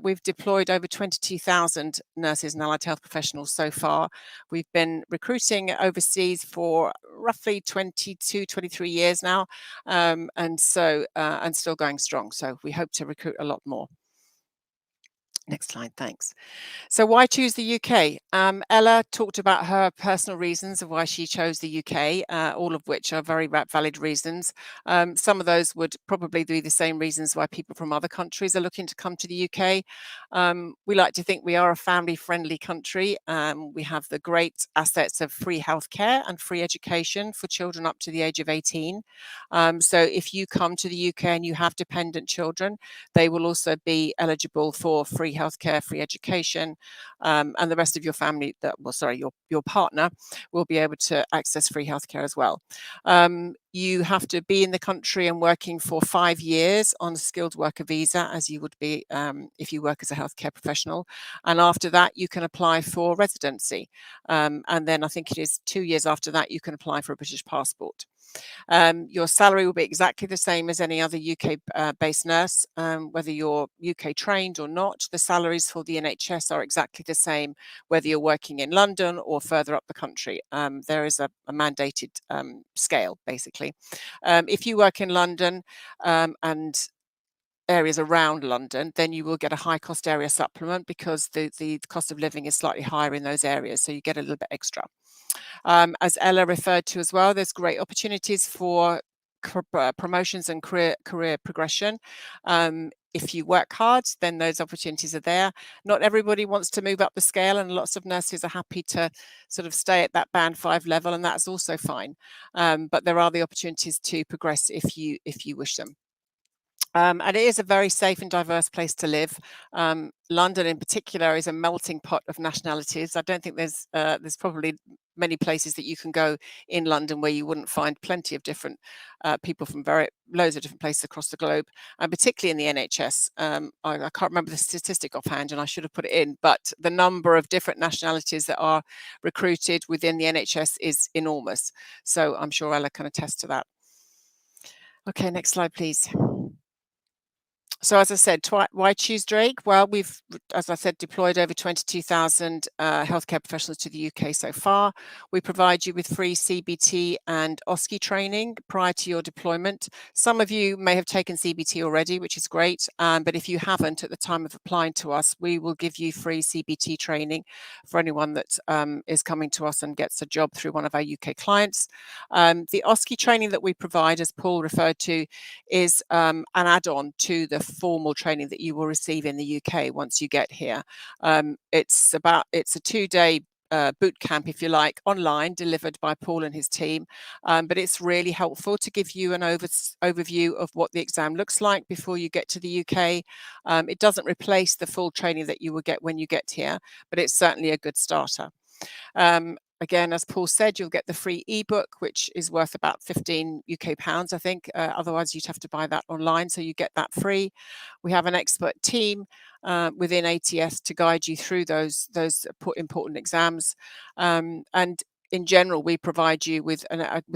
We've deployed over 22,000 nurses and allied health professionals so far. We've been recruiting overseas for roughly 22, 23 years now, and still going strong. So we hope to recruit a lot more. Next slide, thanks. So why choose the UK? Ella talked about her personal reasons of why she chose the UK, all of which are very valid reasons. Some of those would probably be the same reasons why people from other countries are looking to come to the UK. We like to think we are a family-friendly country. We have the great assets of free healthcare and free education for children up to the age of 18. So if you come to the UK and you have dependent children, they will also be eligible for free healthcare, free education, and the rest of your family, your partner will be able to access free healthcare as well. You have to be in the country and working for 5 years on a skilled worker visa, as you would be if you work as a healthcare professional. And after that, you can apply for residency. And then I think it is 2 years after that, you can apply for a British passport. Your salary will be exactly the same as any other UK-based nurse, whether you're UK trained or not. The salaries for the NHS are exactly the same, whether you're working in London or further up the country. There is a mandated scale, basically. If you work in London and areas around London, then you will get a high cost area supplement because the cost of living is slightly higher in those areas, so you get a little bit extra. As Ella referred to as well, there's great opportunities for promotions and career progression. If you work hard, then those opportunities are there. Not everybody wants to move up the scale, and lots of nurses are happy to sort of stay at that band 5 level, and that's also fine. But there are the opportunities to progress if you wish them. And it is a very safe and diverse place to live. London in particular is a melting pot of nationalities. I don't think there's probably many places that you can go in London where you wouldn't find plenty of different people from loads of different places across the globe, and particularly in the NHS. I can't remember the statistic offhand, and I should have put it in, but the number of different nationalities that are recruited within the NHS is enormous. So I'm sure Ella can attest to that. Okay, next slide, please. So as I said, why choose Drake? Well, we've, as I said, deployed over 22,000 healthcare professionals to the UK so far. We provide you with free CBT and OSCE training prior to your deployment. Some of you may have taken CBT already, which is great. But if you haven't at the time of applying to us, we will give you free CBT training for anyone that is coming to us and gets a job through one of our UK clients. The OSCE training that we provide, as Paul referred to, is an add-on to the formal training that you will receive in the UK once you get here. It's a 2-day boot camp, if you like, online, delivered by Paul and his team. But it's really helpful to give you an overview of what the exam looks like before you get to the UK. It doesn't replace the full training that you will get when you get here, but it's certainly a good starter. Again, as Paul said, you'll get the free ebook, which is worth about 15 UK pounds, I think. Otherwise, you'd have to buy that online, so you get that free. We have an expert team within ATS to guide you through those important exams. And in general, we provide you with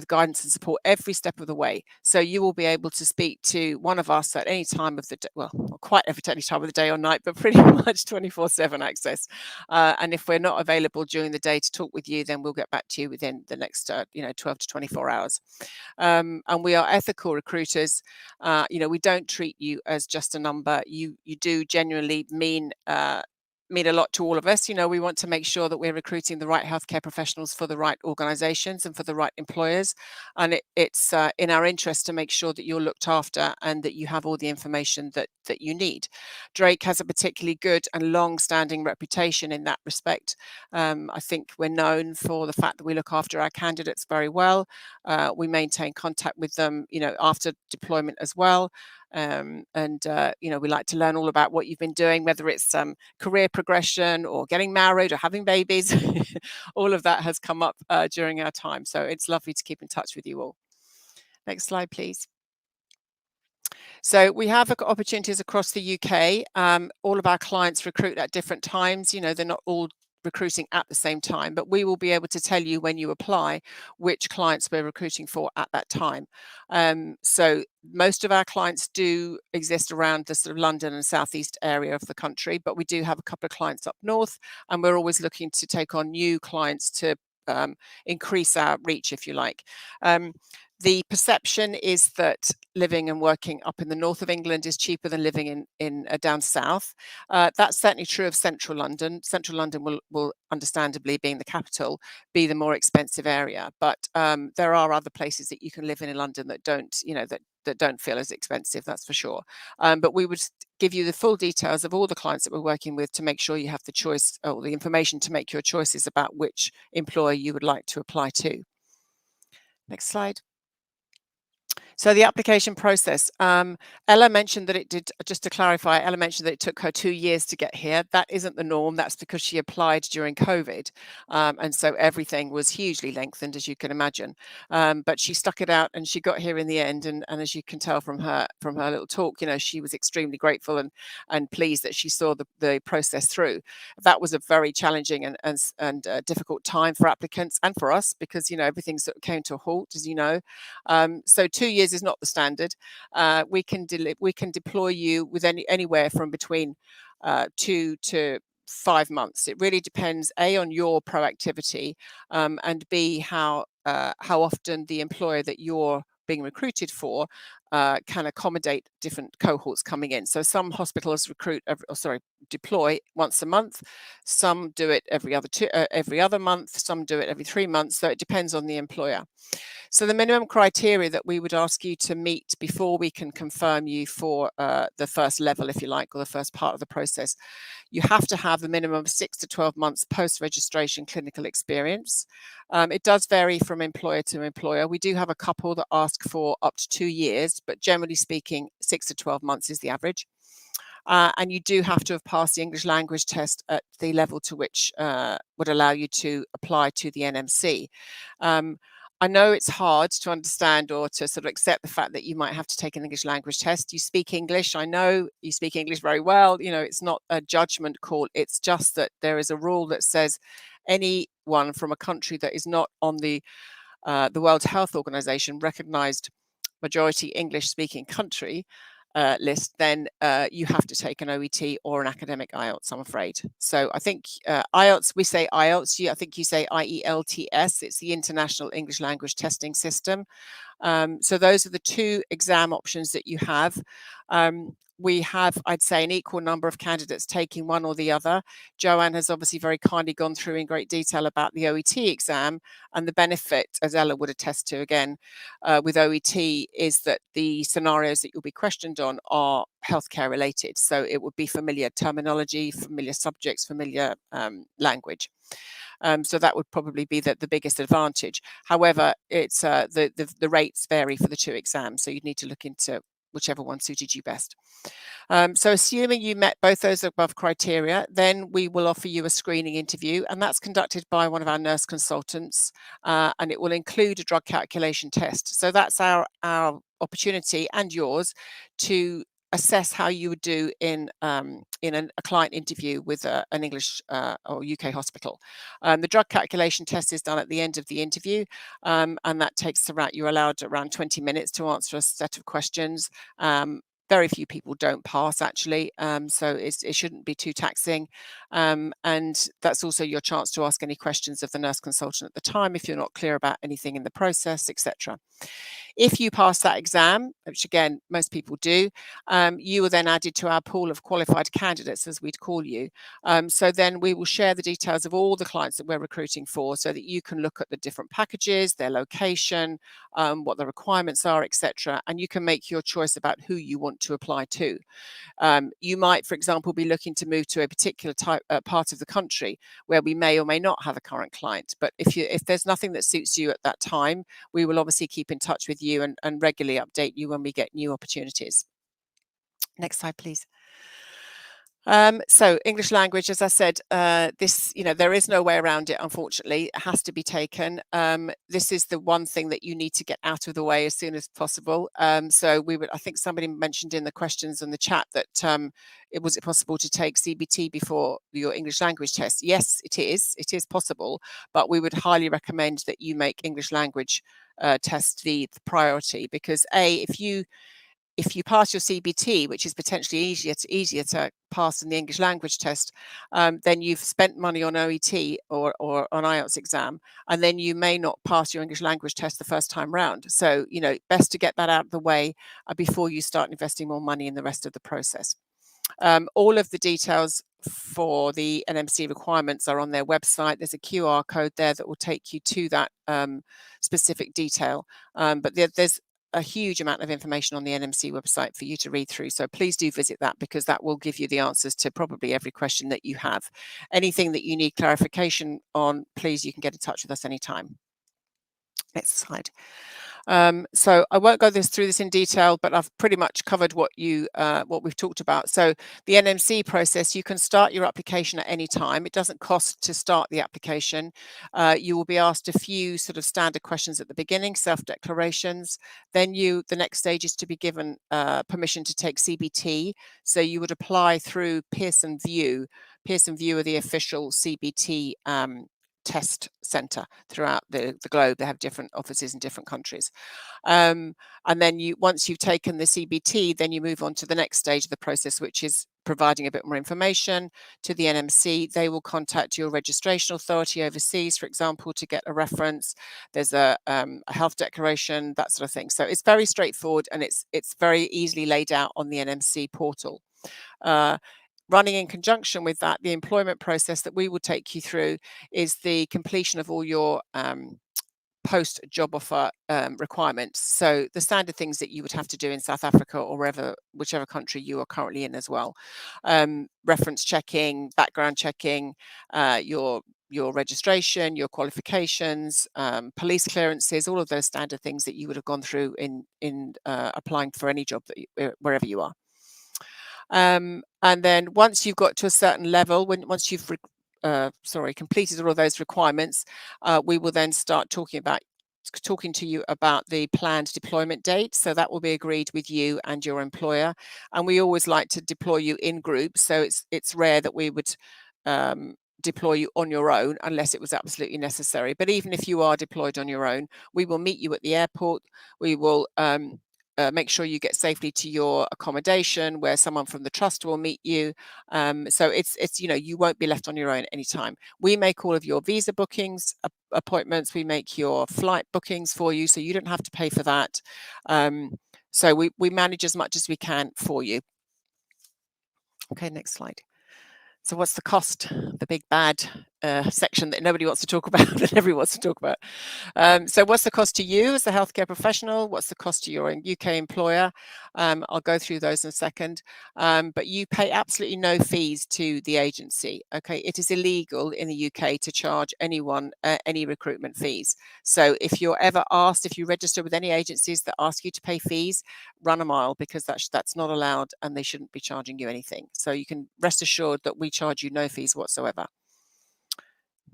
guidance and support every step of the way. So you will be able to speak to one of us at any time of the day, well, not quite any time of the day or night, but pretty much 24/7 access. And if we're not available during the day to talk with you, then we'll get back to you within the next 12 to 24 hours. And we are ethical recruiters. We don't treat you as just a number. You do genuinely mean a lot to all of us. We want to make sure that we're recruiting the right healthcare professionals for the right organizations and for the right employers. And it's in our interest to make sure that you're looked after and that you have all the information that you need. Drake has a particularly good and long-standing reputation in that respect. I think we're known for the fact that we look after our candidates very well. We maintain contact with them, after deployment as well. We like to learn all about what you've been doing, whether it's career progression or getting married or having babies. All of that has come up during our time. So it's lovely to keep in touch with you all. Next slide, please. So we have opportunities across the UK. All of our clients recruit at different times. They're not all recruiting at the same time, but we will be able to tell you when you apply which clients we're recruiting for at that time. So most of our clients do exist around the sort of London and southeast area of the country, but we do have a couple of clients up north, and we're always looking to take on new clients to increase our reach, if you like. The perception is that living and working up in the north of England is cheaper than living in down south. That's certainly true of central London. Central London will understandably, being the capital, be the more expensive area. But there are other places that you can live in London that don't, that don't feel as expensive, that's for sure. But we would give you the full details of all the clients that we're working with to make sure you have the choice, or the information to make your choices about which employer you would like to apply to. Next slide. So the application process, Ella mentioned that it did, just to clarify, Ella mentioned that it took her 2 years to get here. That isn't the norm. That's because she applied during COVID. And so everything was hugely lengthened, as you can imagine. But she stuck it out and she got here in the end. And as you can tell from her little talk, she was extremely grateful and pleased that she saw the process through. That was a very challenging and difficult time for applicants and for us, because, everything sort of came to a halt, as you know. So 2 years is not the standard. We can deploy you with anywhere from between 2 to 5 months. It really depends, A, on your proactivity, and B, how often the employer that you're being recruited for can accommodate different cohorts coming in. So some hospitals deploy once a month. Some do it every other month. Some do it every 3 months. So it depends on the employer. So the minimum criteria that we would ask you to meet before we can confirm you for the first level, if you like, or the first part of the process, you have to have a minimum of 6 to 12 months post-registration clinical experience. It does vary from employer to employer. We do have a couple that ask for up to 2 years, but generally speaking, 6 to 12 months is the average. And you do have to have passed the English language test at the level to which would allow you to apply to the NMC. I know it's hard to understand or to sort of accept the fact that you might have to take an English language test. You speak English. I know you speak English very well. It's not a judgment call. It's just that there is a rule that says anyone from a country that is not on the World Health Organization recognized majority English speaking country list, then you have to take an OET or an academic IELTS, I'm afraid. So I think IELTS, we say IELTS, I think you say IELTS. It's the International English Language Testing System. So those are the 2 exam options that you have. We have, I'd say, an equal number of candidates taking one or the other. Joanne has obviously very kindly gone through in great detail about the OET exam, and the benefit, as Ella would attest to again, with OET is that the scenarios that you'll be questioned on are healthcare related. So it would be familiar terminology, familiar subjects, familiar language. So that would probably be the biggest advantage. However, it's the rates vary for the 2 exams, so you'd need to look into whichever one suited you best. So assuming you met both those above criteria, then we will offer you a screening interview, and that's conducted by one of our nurse consultants, and it will include a drug calculation test. So that's our opportunity and yours to assess how you would do in a client interview with an English or UK hospital. The drug calculation test is done at the end of the interview, and that takes you're allowed around 20 minutes to answer a set of questions. Very few people don't pass, actually, so it shouldn't be too taxing. And that's also your chance to ask any questions of the nurse consultant at the time if you're not clear about anything in the process, etc. If you pass that exam, which again, most people do, you are then added to our pool of qualified candidates, as we'd call you. So then we will share the details of all the clients that we're recruiting for so that you can look at the different packages, their location, what the requirements are, etc. And you can make your choice about who you want to apply to. You might, for example, be looking to move to a particular part of the country where we may or may not have a current client. But if there's nothing that suits you at that time, we will obviously keep in touch with you and regularly update you when we get new opportunities. Next slide, please. So English language, as I said, there is no way around it, unfortunately. It has to be taken. This is the one thing that you need to get out of the way as soon as possible. So I think somebody mentioned in the questions in the chat that was it possible to take CBT before your English language test? Yes, it is. It is possible, but we would highly recommend that you make English language test the priority, because if you if you pass your CBT, which is potentially easier to pass than the English language test, then you've spent money on OET or on IELTS exam, and then you may not pass your English language test the first time round. So, you know, best to get that out of the way before you start investing more money in the rest of the process. All of the details for the NMC requirements are on their website. There's a QR code there that will take you to that specific detail. But there's a huge amount of information on the NMC website for you to read through. So please do visit that, because that will give you the answers to probably every question that you have. Anything that you need clarification on, please, you can get in touch with us anytime. Next slide. So I won't go through this in detail, but I've pretty much covered what we've talked about. So the NMC process, you can start your application at any time. It doesn't cost to start the application. You will be asked a few sort of standard questions at the beginning, self-declarations. Then the next stage is to be given permission to take CBT. So you would apply through Pearson VUE. Pearson VUE are the official CBT test center throughout the globe. They have different offices in different countries. And then once you've taken the CBT, then you move on to the next stage of the process, which is providing a bit more information to the NMC. They will contact your registration authority overseas, for example, to get a reference. There's a health declaration, that sort of thing. So it's very straightforward, and it's very easily laid out on the NMC portal. Running in conjunction with that, the employment process that we will take you through is the completion of all your post-job offer requirements. So the standard things that you would have to do in South Africa or whichever country you are currently in as well. Reference checking, background checking, your registration, your qualifications, police clearances, all of those standard things that you would have gone through in applying for any job wherever you are. And then once you've got to a certain level, once you've completed all of those requirements, we will then start talking to you about the planned deployment date. So that will be agreed with you and your employer. And we always like to deploy you in groups. So it's rare that we would deploy you on your own unless it was absolutely necessary. But even if you are deployed on your own, we will meet you at the airport. We will make sure you get safely to your accommodation, where someone from the trust will meet you. So it's you won't be left on your own anytime. We make all of your visa bookings, appointments. We make your flight bookings for you, so you don't have to pay for that. So we manage as much as we can for you. Okay, next slide. So what's the cost? The big bad section that nobody wants to talk about and everyone wants to talk about. So what's the cost to you as a healthcare professional? What's the cost to your UK employer? I'll go through those in a second. But you pay absolutely no fees to the agency. Okay, it is illegal in the UK to charge anyone any recruitment fees. So if you're ever asked, if you register with any agencies that ask you to pay fees, run a mile, because that's not allowed and they shouldn't be charging you anything. So you can rest assured that we charge you no fees whatsoever.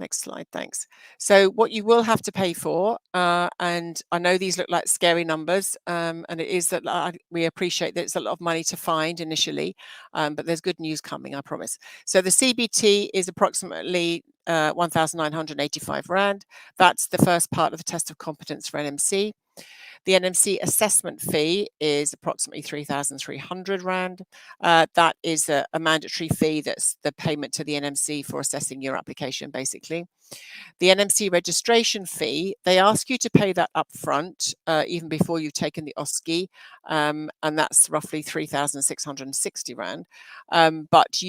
Next slide, thanks. So what you will have to pay for, and I know these look like scary numbers, and it is that we appreciate that it's a lot of money to find initially, but there's good news coming, I promise. So the CBT is approximately 1,985 Rand. That's the first part of the test of competence for NMC. The NMC assessment fee is approximately 3,300 Rand. That is a mandatory fee. That's the payment to the NMC for assessing your application, basically. The NMC registration fee, they ask you to pay that up front, even before you've taken the OSCE, and that's roughly 3,660 Rand. But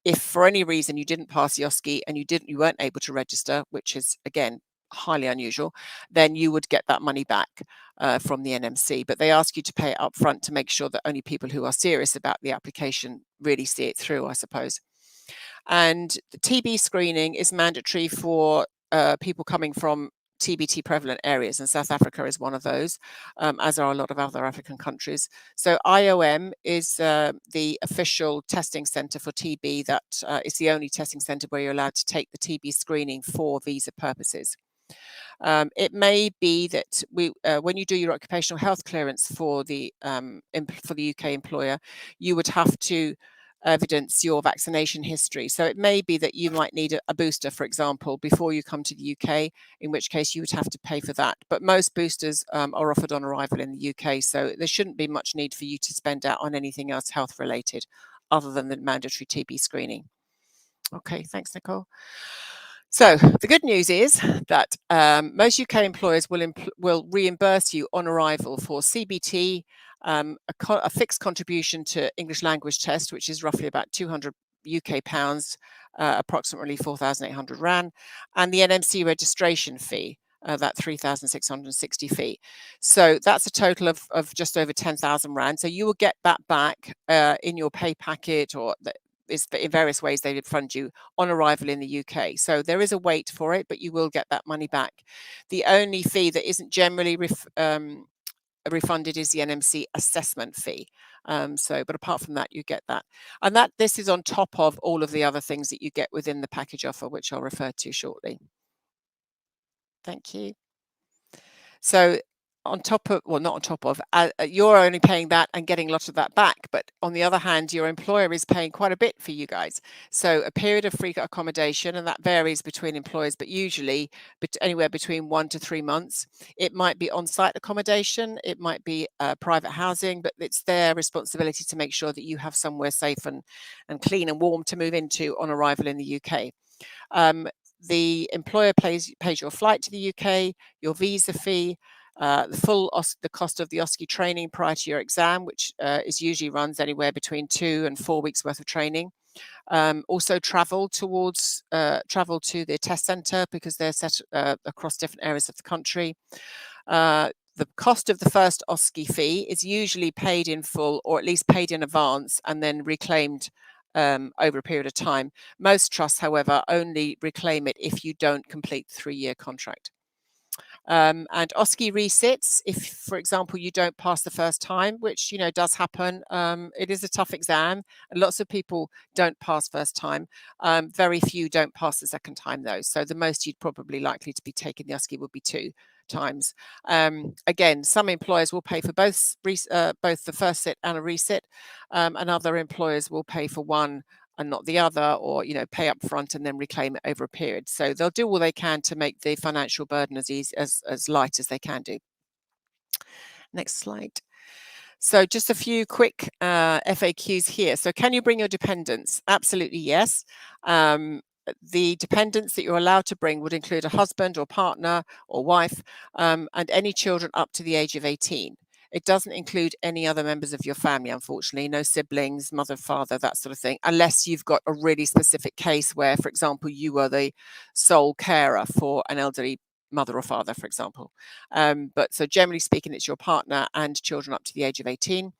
if for any reason you didn't pass the OSCE and you weren't able to register, which is, again, highly unusual, then you would get that money back from the NMC. But they ask you to pay it up front to make sure that only people who are serious about the application really see it through, I suppose. And the TB screening is mandatory for people coming from TBT prevalent areas, and South Africa is one of those, as are a lot of other African countries. So IOM is the official testing centre for TB. That is the only testing centre where you're allowed to take the TB screening for visa purposes. It may be that when you do your occupational health clearance for the UK employer, you would have to evidence your vaccination history. So it may be that you might need a booster, for example, before you come to the UK, in which case you would have to pay for that. But most boosters are offered on arrival in the UK, so there shouldn't be much need for you to spend out on anything else health related other than the mandatory TB screening. Okay, thanks, Nicole. So the good news is that most UK employers will reimburse you on arrival for CBT, a fixed contribution to English language test, which is roughly about 200 UK pounds, approximately 4,800 Rand, and the NMC registration fee, that 3,660 fee. So that's a total of just over 10,000 Rand. So you will get that back in your pay packet, or is in various ways they would fund you on arrival in the UK. So there is a wait for it, but you will get that money back. The only fee that isn't generally refunded is the NMC assessment fee. But apart from that, you get that. And this is on top of all of the other things that you get within the package offer, which I'll refer to shortly. Thank you. So on top of, well, not on top of, you're only paying that and getting a lot of that back. But on the other hand, your employer is paying quite a bit for you guys. So a period of free accommodation, and that varies between employers, but usually anywhere between 1 to 3 months. It might be on-site accommodation, it might be private housing, but it's their responsibility to make sure that you have somewhere safe and clean and warm to move into on arrival in the UK. The employer pays your flight to the UK, your visa fee, the cost of the OSCE training prior to your exam, which is usually runs anywhere between 2 and 4 weeks worth of training. Also travel to the test centre, because they're set across different areas of the country. The cost of the first OSCE fee is usually paid in full, or at least paid in advance, and then reclaimed over a period of time. Most trusts, however, only reclaim it if you don't complete the 3-year contract. And OSCE resits, if, for example, you don't pass the first time, which, does happen. It is a tough exam, and lots of people don't pass first time. Very few don't pass the second time, though. So the most you'd probably likely to be taking the OSCE would be 2 times. Again, some employers will pay for both the first sit and a resit, and other employers will pay for one and not the other, or pay up front and then reclaim it over a period. So they'll do all they can to make the financial burden as light as they can do. Next slide. So just a few quick FAQs here. So can you bring your dependents? Absolutely yes. The dependents that you're allowed to bring would include a husband or partner or wife, and any children up to the age of 18. It doesn't include any other members of your family, unfortunately, no siblings, mother, father, that sort of thing, unless you've got a really specific case where, for example, you were the sole carer for an elderly mother or father, for example. But so generally speaking, it's your partner and children up to the age of 18.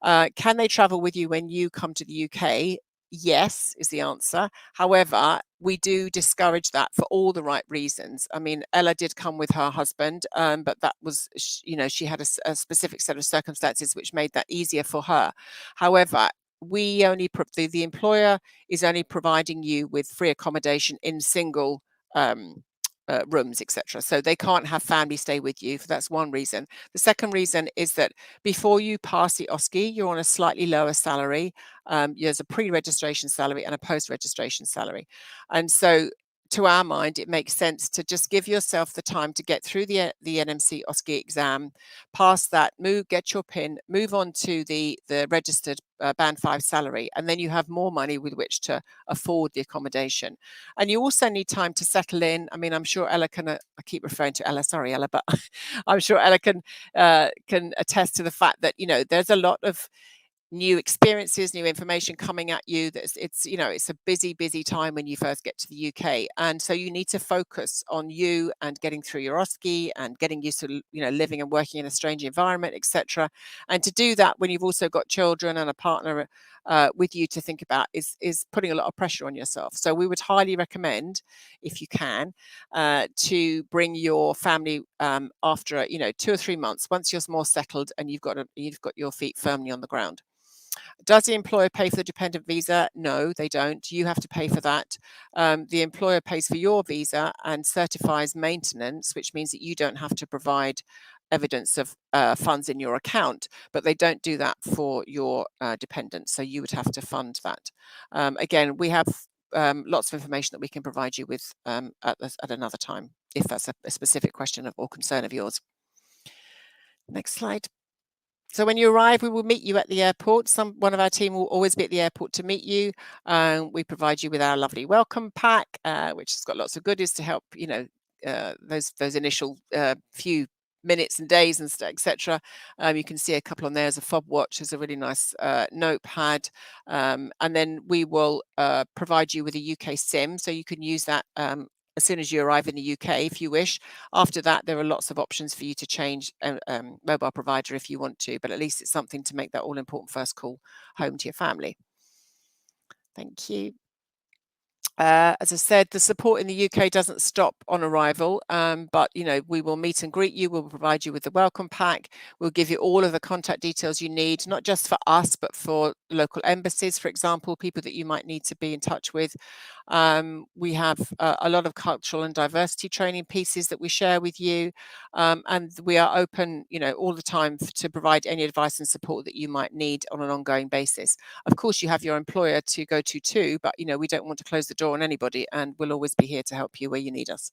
Can they travel with you when you come to the UK? Yes, is the answer. However, we do discourage that for all the right reasons. I mean, Ella did come with her husband, but that was, she had a specific set of circumstances which made that easier for her. However, we only the employer is only providing you with free accommodation in single rooms, etc. So they can't have family stay with you. That's one reason. The second reason is that before you pass the OSCE, you're on a slightly lower salary. There's a pre-registration salary and a post-registration salary. And so to our mind, it makes sense to just give yourself the time to get through the NMC OSCE exam, pass that, get your PIN, move on to the registered Band 5 salary, and then you have more money with which to afford the accommodation. And you also need time to settle in. I mean, I'm sure Ella can, I keep referring to Ella, sorry Ella, but I'm sure Ella can attest to the fact that, there's a lot of new experiences, new information coming at you. It's a busy time when you first get to the UK, and so you need to focus on you and getting through your OSCE and getting used to living and working in a strange environment, etc. And to do that when you've also got children and a partner with you to think about is putting a lot of pressure on yourself. So we would highly recommend, if you can, to bring your family after 2 or 3 months, once you're more settled and you've got your feet firmly on the ground. Does the employer pay for the dependent visa? No, they don't. You have to pay for that. The employer pays for your visa and certifies maintenance, which means that you don't have to provide evidence of funds in your account, but they don't do that for your dependents. So you would have to fund that. Again, we have lots of information that we can provide you with at another time, if that's a specific question or concern of yours. Next slide. So when you arrive, we will meet you at the airport. One of our team will always be at the airport to meet you. We provide you with our lovely welcome pack, which has got lots of goodies to help, you know, those initial few minutes and days and etc. You can see a couple on there. As a fob watch, there's a really nice notepad, and then we will provide you with a UK SIM, so you can use that as soon as you arrive in the UK, if you wish. After that, there are lots of options for you to change mobile provider if you want to, but at least it's something to make that all important first call home to your family. Thank you. As I said, the support in the UK doesn't stop on arrival, but you know, we will meet and greet you. We'll provide you with the welcome pack. We'll give you all of the contact details you need, not just for us, but for local embassies, for example, people that you might need to be in touch with. We have a lot of cultural and diversity training pieces that we share with you, and we are open, you know, all the time to provide any advice and support that you might need on an ongoing basis. Of course, you have your employer to go to too, but you know, we don't want to close the door on anybody, and we'll always be here to help you where you need us.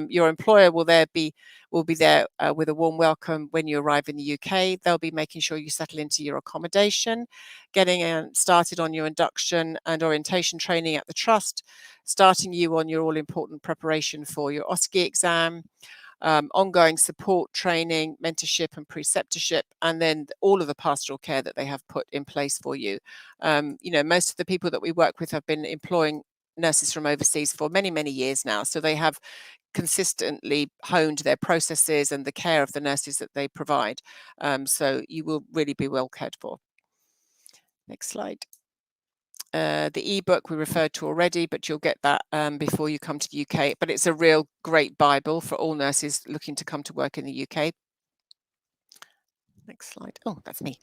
Your employer will be there with a warm welcome when you arrive in the UK. They'll be making sure you settle into your accommodation, getting started on your induction and orientation training at the trust, starting you on your all-important preparation for your OSCE exam, ongoing support training, mentorship and preceptorship, and then all of the pastoral care that they have put in place for you. You know, most of the people that we work with have been employing nurses from overseas for many, many years now. So they have consistently honed their processes and the care of the nurses that they provide. So you will really be well cared for. Next slide. The ebook we referred to already, but you'll get that before you come to the UK. But it's a real great Bible for all nurses looking to come to work in the UK. Next slide. Oh, that's me.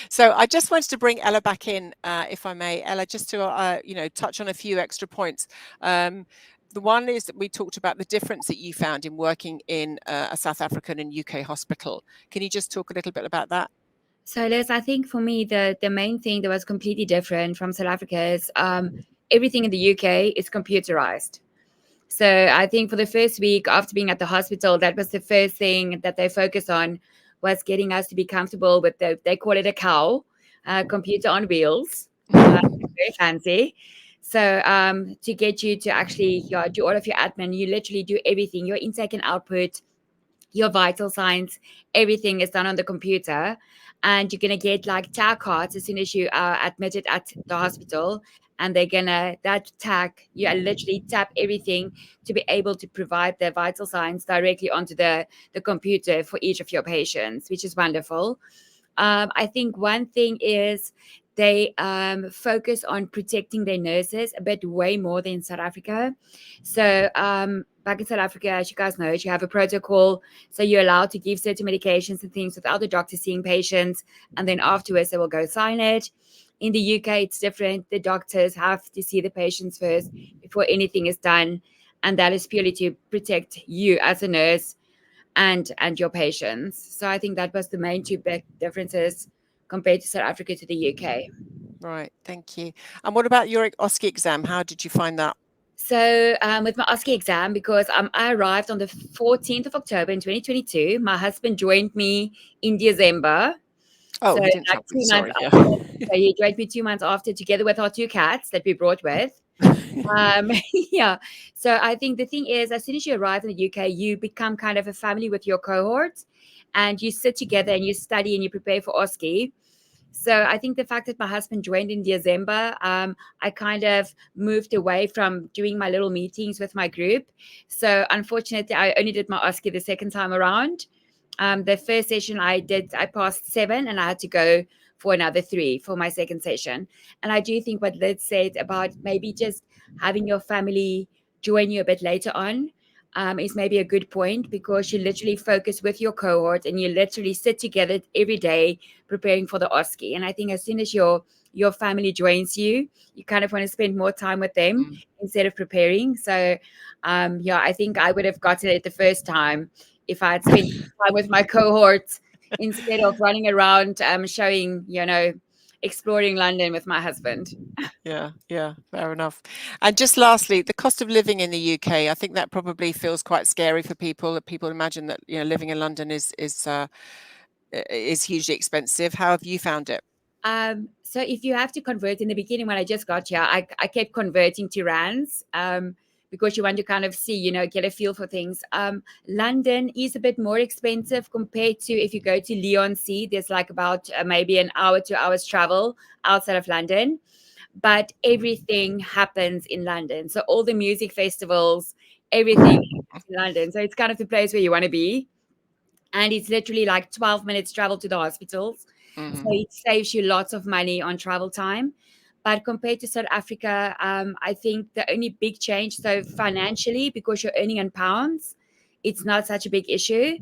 So I just wanted to bring Ella back in, if I may. Ella, just to you know, touch on a few extra points. The one is that we talked about the difference that you found in working in a South African and UK hospital. Can you just talk a little bit about that? So Liz, I think for me, the main thing that was completely different from South Africa is everything in the UK is computerized. So I think for the first week after being at the hospital, that was the first thing that they focused on, was getting us to be comfortable with they call it a cow, computer on wheels, very fancy. So to get you to actually do all of your admin, you literally do everything, your intake and output, your vital signs, everything is done on the computer. And you're going to get like tag cards as soon as you are admitted at the hospital. And they're going to, that tag, you literally tap everything to be able to provide the vital signs directly onto the computer for each of your patients, which is wonderful. I think one thing is they focus on protecting their nurses a bit way more than South Africa. So back in South Africa, as you guys know, you have a protocol. So you're allowed to give certain medications and things without the doctor seeing patients. And then afterwards, they will go sign it. In the UK, it's different. The doctors have to see the patients first before anything is done. And that is purely to protect you as a nurse and your patients. So I think that was the main two big differences compared to South Africa to the UK. Right, thank you. And what about your OSCE exam? How did you find that? So with my OSCE exam, because I arrived on the 14th of October in 2022, my husband joined me in December. Oh, so he didn't like 2 months sorry, after. yeah. So he joined me 2 months after, together with our 2 cats that we brought with. Yeah. So I think the thing is, as soon as you arrive in the UK, you become kind of a family with your cohort, and you sit together and you study and you prepare for OSCE. So I think the fact that my husband joined in December, I kind of moved away from doing my little meetings with my group. So unfortunately, I only did my OSCE the second time around. The first session I passed 7, and I had to go for another 3 for my second session. And I do think what Liz said about maybe just having your family join you a bit later on, is maybe a good point, because you literally focus with your cohort and you literally sit together every day preparing for the OSCE. And I think as soon as your family joins you, you kind of want to spend more time with them instead of preparing. So yeah, I think I would have gotten it the first time if I had spent time with my cohort instead of running around showing, exploring London with my husband. Yeah, fair enough. And just lastly, the cost of living in the UK, I think that probably feels quite scary for people. That people imagine that living in London is hugely expensive. How have you found it? So if you have to convert, in the beginning when I just got here, I kept converting to rands, because you want to kind of see, get a feel for things. London is a bit more expensive compared to if you go to Leigh-on-Sea. There's like about maybe an hour, 2 hours travel outside of London, but everything happens in London. So all the music festivals, everything happens in London. So it's kind of the place where you want to be. And it's literally like 12 minutes travel to the hospitals. So it saves you lots of money on travel time. But compared to South Africa, I think the only big change, so financially, because you're earning in pounds, it's not such a big issue.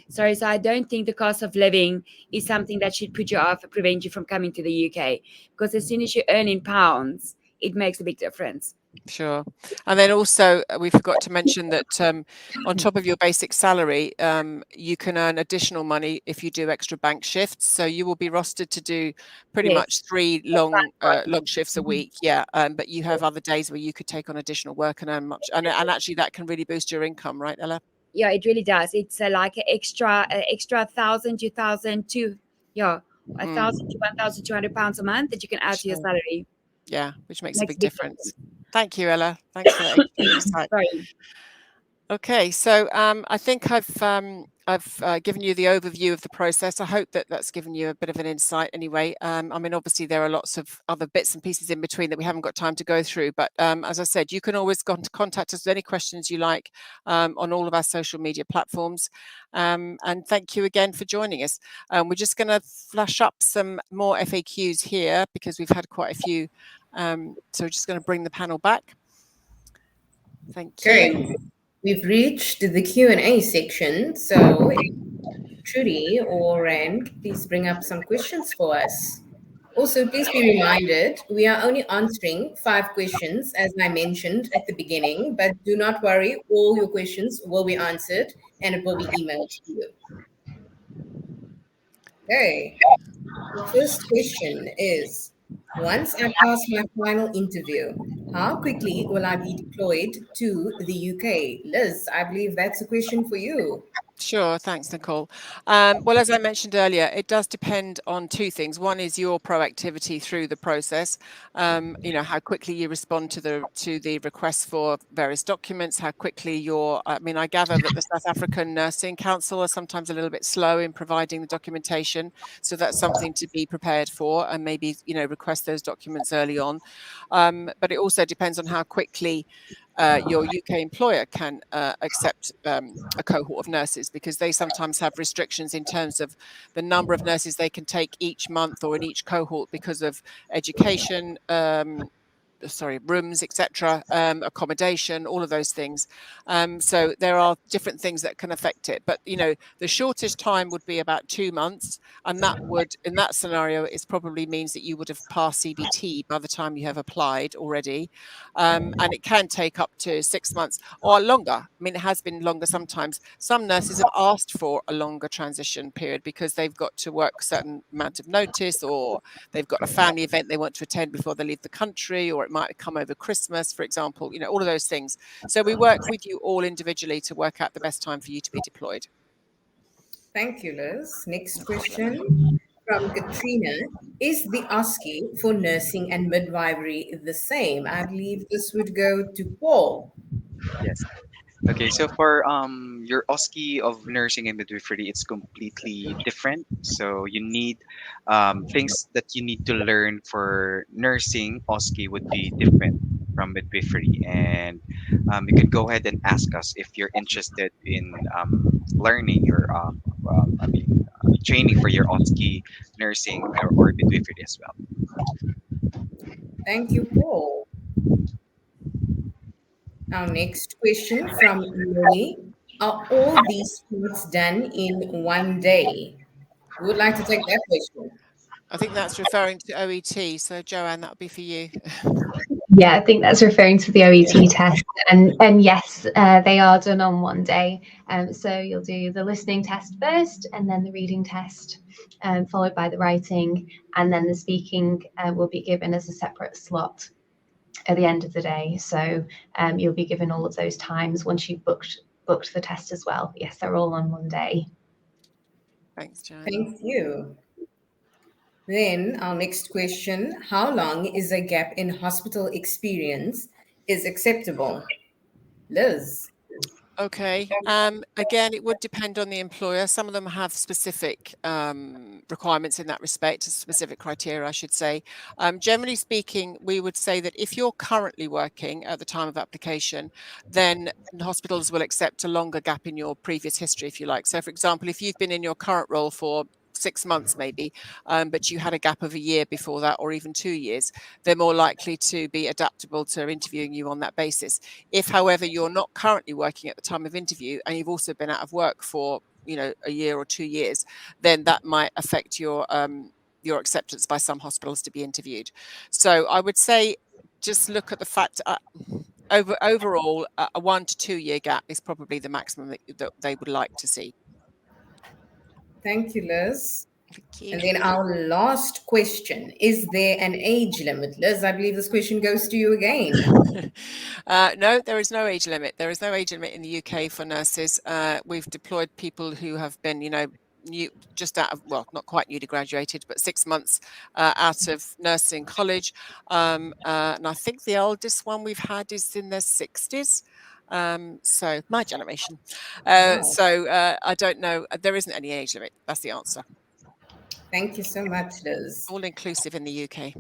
Sorry, so I don't think the cost of living is something that should put you off or prevent you from coming to the UK. Because as soon as you earn in pounds, it makes a big difference. Sure. And then also we forgot to mention that on top of your basic salary, you can earn additional money if you do extra bank shifts. So you will be rostered to do pretty much 3 long shifts a week. Yeah. But you have other days where you could take on additional work and earn much. And actually that can really boost your income, right, Ella? Yeah, it really does. It's like an extra 1,000, 2,000 to 1,000 to 1,200 pounds a month that you can add to your salary. Yeah, which makes a big difference. Thank you, Ella. Thanks for that insight. Okay, so I think I've given you the overview of the process. I hope that that's given you a bit of an insight anyway. I mean, obviously there are lots of other bits and pieces in between that we haven't got time to go through, but as I said, you can always contact us with any questions you like on all of our social media platforms. And thank you again for joining us. We're just going to flash up some more FAQs here because we've had quite a few. So we're just going to bring the panel back. Thank you. Okay. We've reached the Q&A section, so Trudy or Rand, please bring up some questions for us. Also, please be reminded, we are only answering 5 questions, as I mentioned at the beginning, but do not worry, all your questions will be answered and it will be emailed to you. Okay, the first question is, once I pass my final interview, how quickly will I be deployed to the UK? Liz, I believe that's a question for you. Sure, thanks, Nicole. Well, as I mentioned earlier, it does depend on 2 things. One is your proactivity through the process. How quickly you respond to the requests for various documents, how quickly I gather that the South African Nursing Council are sometimes a little bit slow in providing the documentation. So that's something to be prepared for and maybe, request those documents early on. But it also depends on how quickly your UK employer can accept a cohort of nurses, because they sometimes have restrictions in terms of the number of nurses they can take each month or in each cohort because of education, rooms, etc., accommodation, all of those things. So there are different things that can affect it. But, the shortest time would be about 2 months. And that would, in that scenario, it probably means that you would have passed CBT by the time you have applied already. And it can take up to 6 months or longer. I mean, it has been longer sometimes. Some nurses have asked for a longer transition period because they've got to work a certain amount of notice, or they've got a family event they want to attend before they leave the country, or it might come over Christmas, for example, all of those things. So we work with you all individually to work out the best time for you to be deployed. Thank you, Liz. Next question from Katrina. Is the OSCE for nursing and midwifery the same? I believe this would go to Paul. Yes. Okay, so for your OSCE of nursing and midwifery, it's completely different. So you need things that you need to learn for nursing. OSCE would be different from midwifery, and you can go ahead and ask us if you're interested in learning your training for your OSCE nursing or midwifery as well. Thank you, Paul. Our next question from Lily. Are all these sports done in one day? Who would like to take that question? I think that's referring to OET. So Joanne, that would be for you. Yeah, I think that's referring to the OET test, and yes, they are done on one day. So you'll do the listening test first, and then the reading test, followed by the writing, and then the speaking will be given as a separate slot at the end of the day. So you'll be given all of those times once you've booked the test as well. Yes, they're all on one day. Thanks, Joanne. Thank you. Then our next question, how long is a gap in hospital experience is acceptable? Liz. Okay. Again, it would depend on the employer. Some of them have specific requirements in that respect, specific criteria, I should say. Generally speaking, we would say that if you're currently working at the time of application, then hospitals will accept a longer gap in your previous history, if you like. So, for example, if you've been in your current role for 6 months maybe, but you had a gap of a year before that, or even 2 years, they're more likely to be adaptable to interviewing you on that basis. If, however, you're not currently working at the time of interview and you've also been out of work for, a year or 2 years, then that might affect your acceptance by some hospitals to be interviewed. So I would say just look at the fact overall a 1 to 2 year gap is probably the maximum that they would like to see. Thank you, Liz. Thank you. And then our last question, is there an age limit? Liz, I believe this question goes to you again. No, there is no age limit. There is no age limit in the UK for nurses. We've deployed people who have been, just out of, well, not quite newly graduated, but 6 months out of nursing college. And I think the oldest one we've had is in their 60s. So my generation. Wow. So I don't know. There isn't any age limit. That's the answer. Thank you so much, Liz. All inclusive in the UK.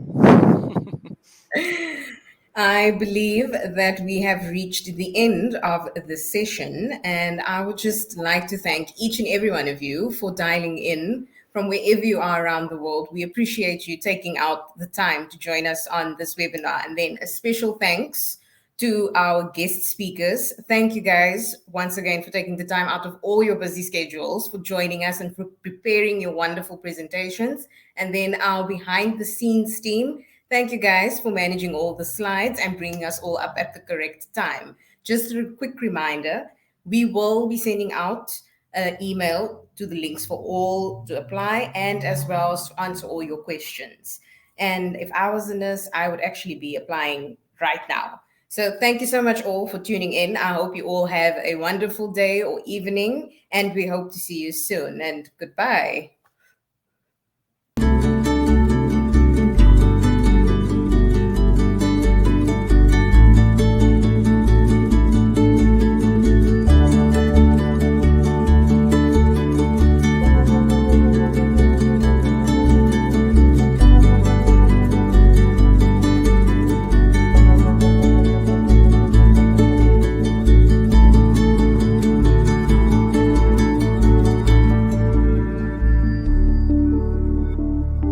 I believe that we have reached the end of the session, and I would just like to thank each and every one of you for dialing in from wherever you are around the world. We appreciate you taking out the time to join us on this webinar. And then a special thanks to our guest speakers. Thank you guys once again for taking the time out of all your busy schedules for joining us and for preparing your wonderful presentations. And then our behind the scenes team. Thank you guys for managing all the slides and bringing us all up at the correct time. Just a quick reminder, we will be sending out an email to the links for all to apply and as well as to answer all your questions. And if I was a nurse, I would actually be applying right now. So thank you so much all for tuning in. I hope you all have a wonderful day or evening, and we hope to see you soon. And goodbye.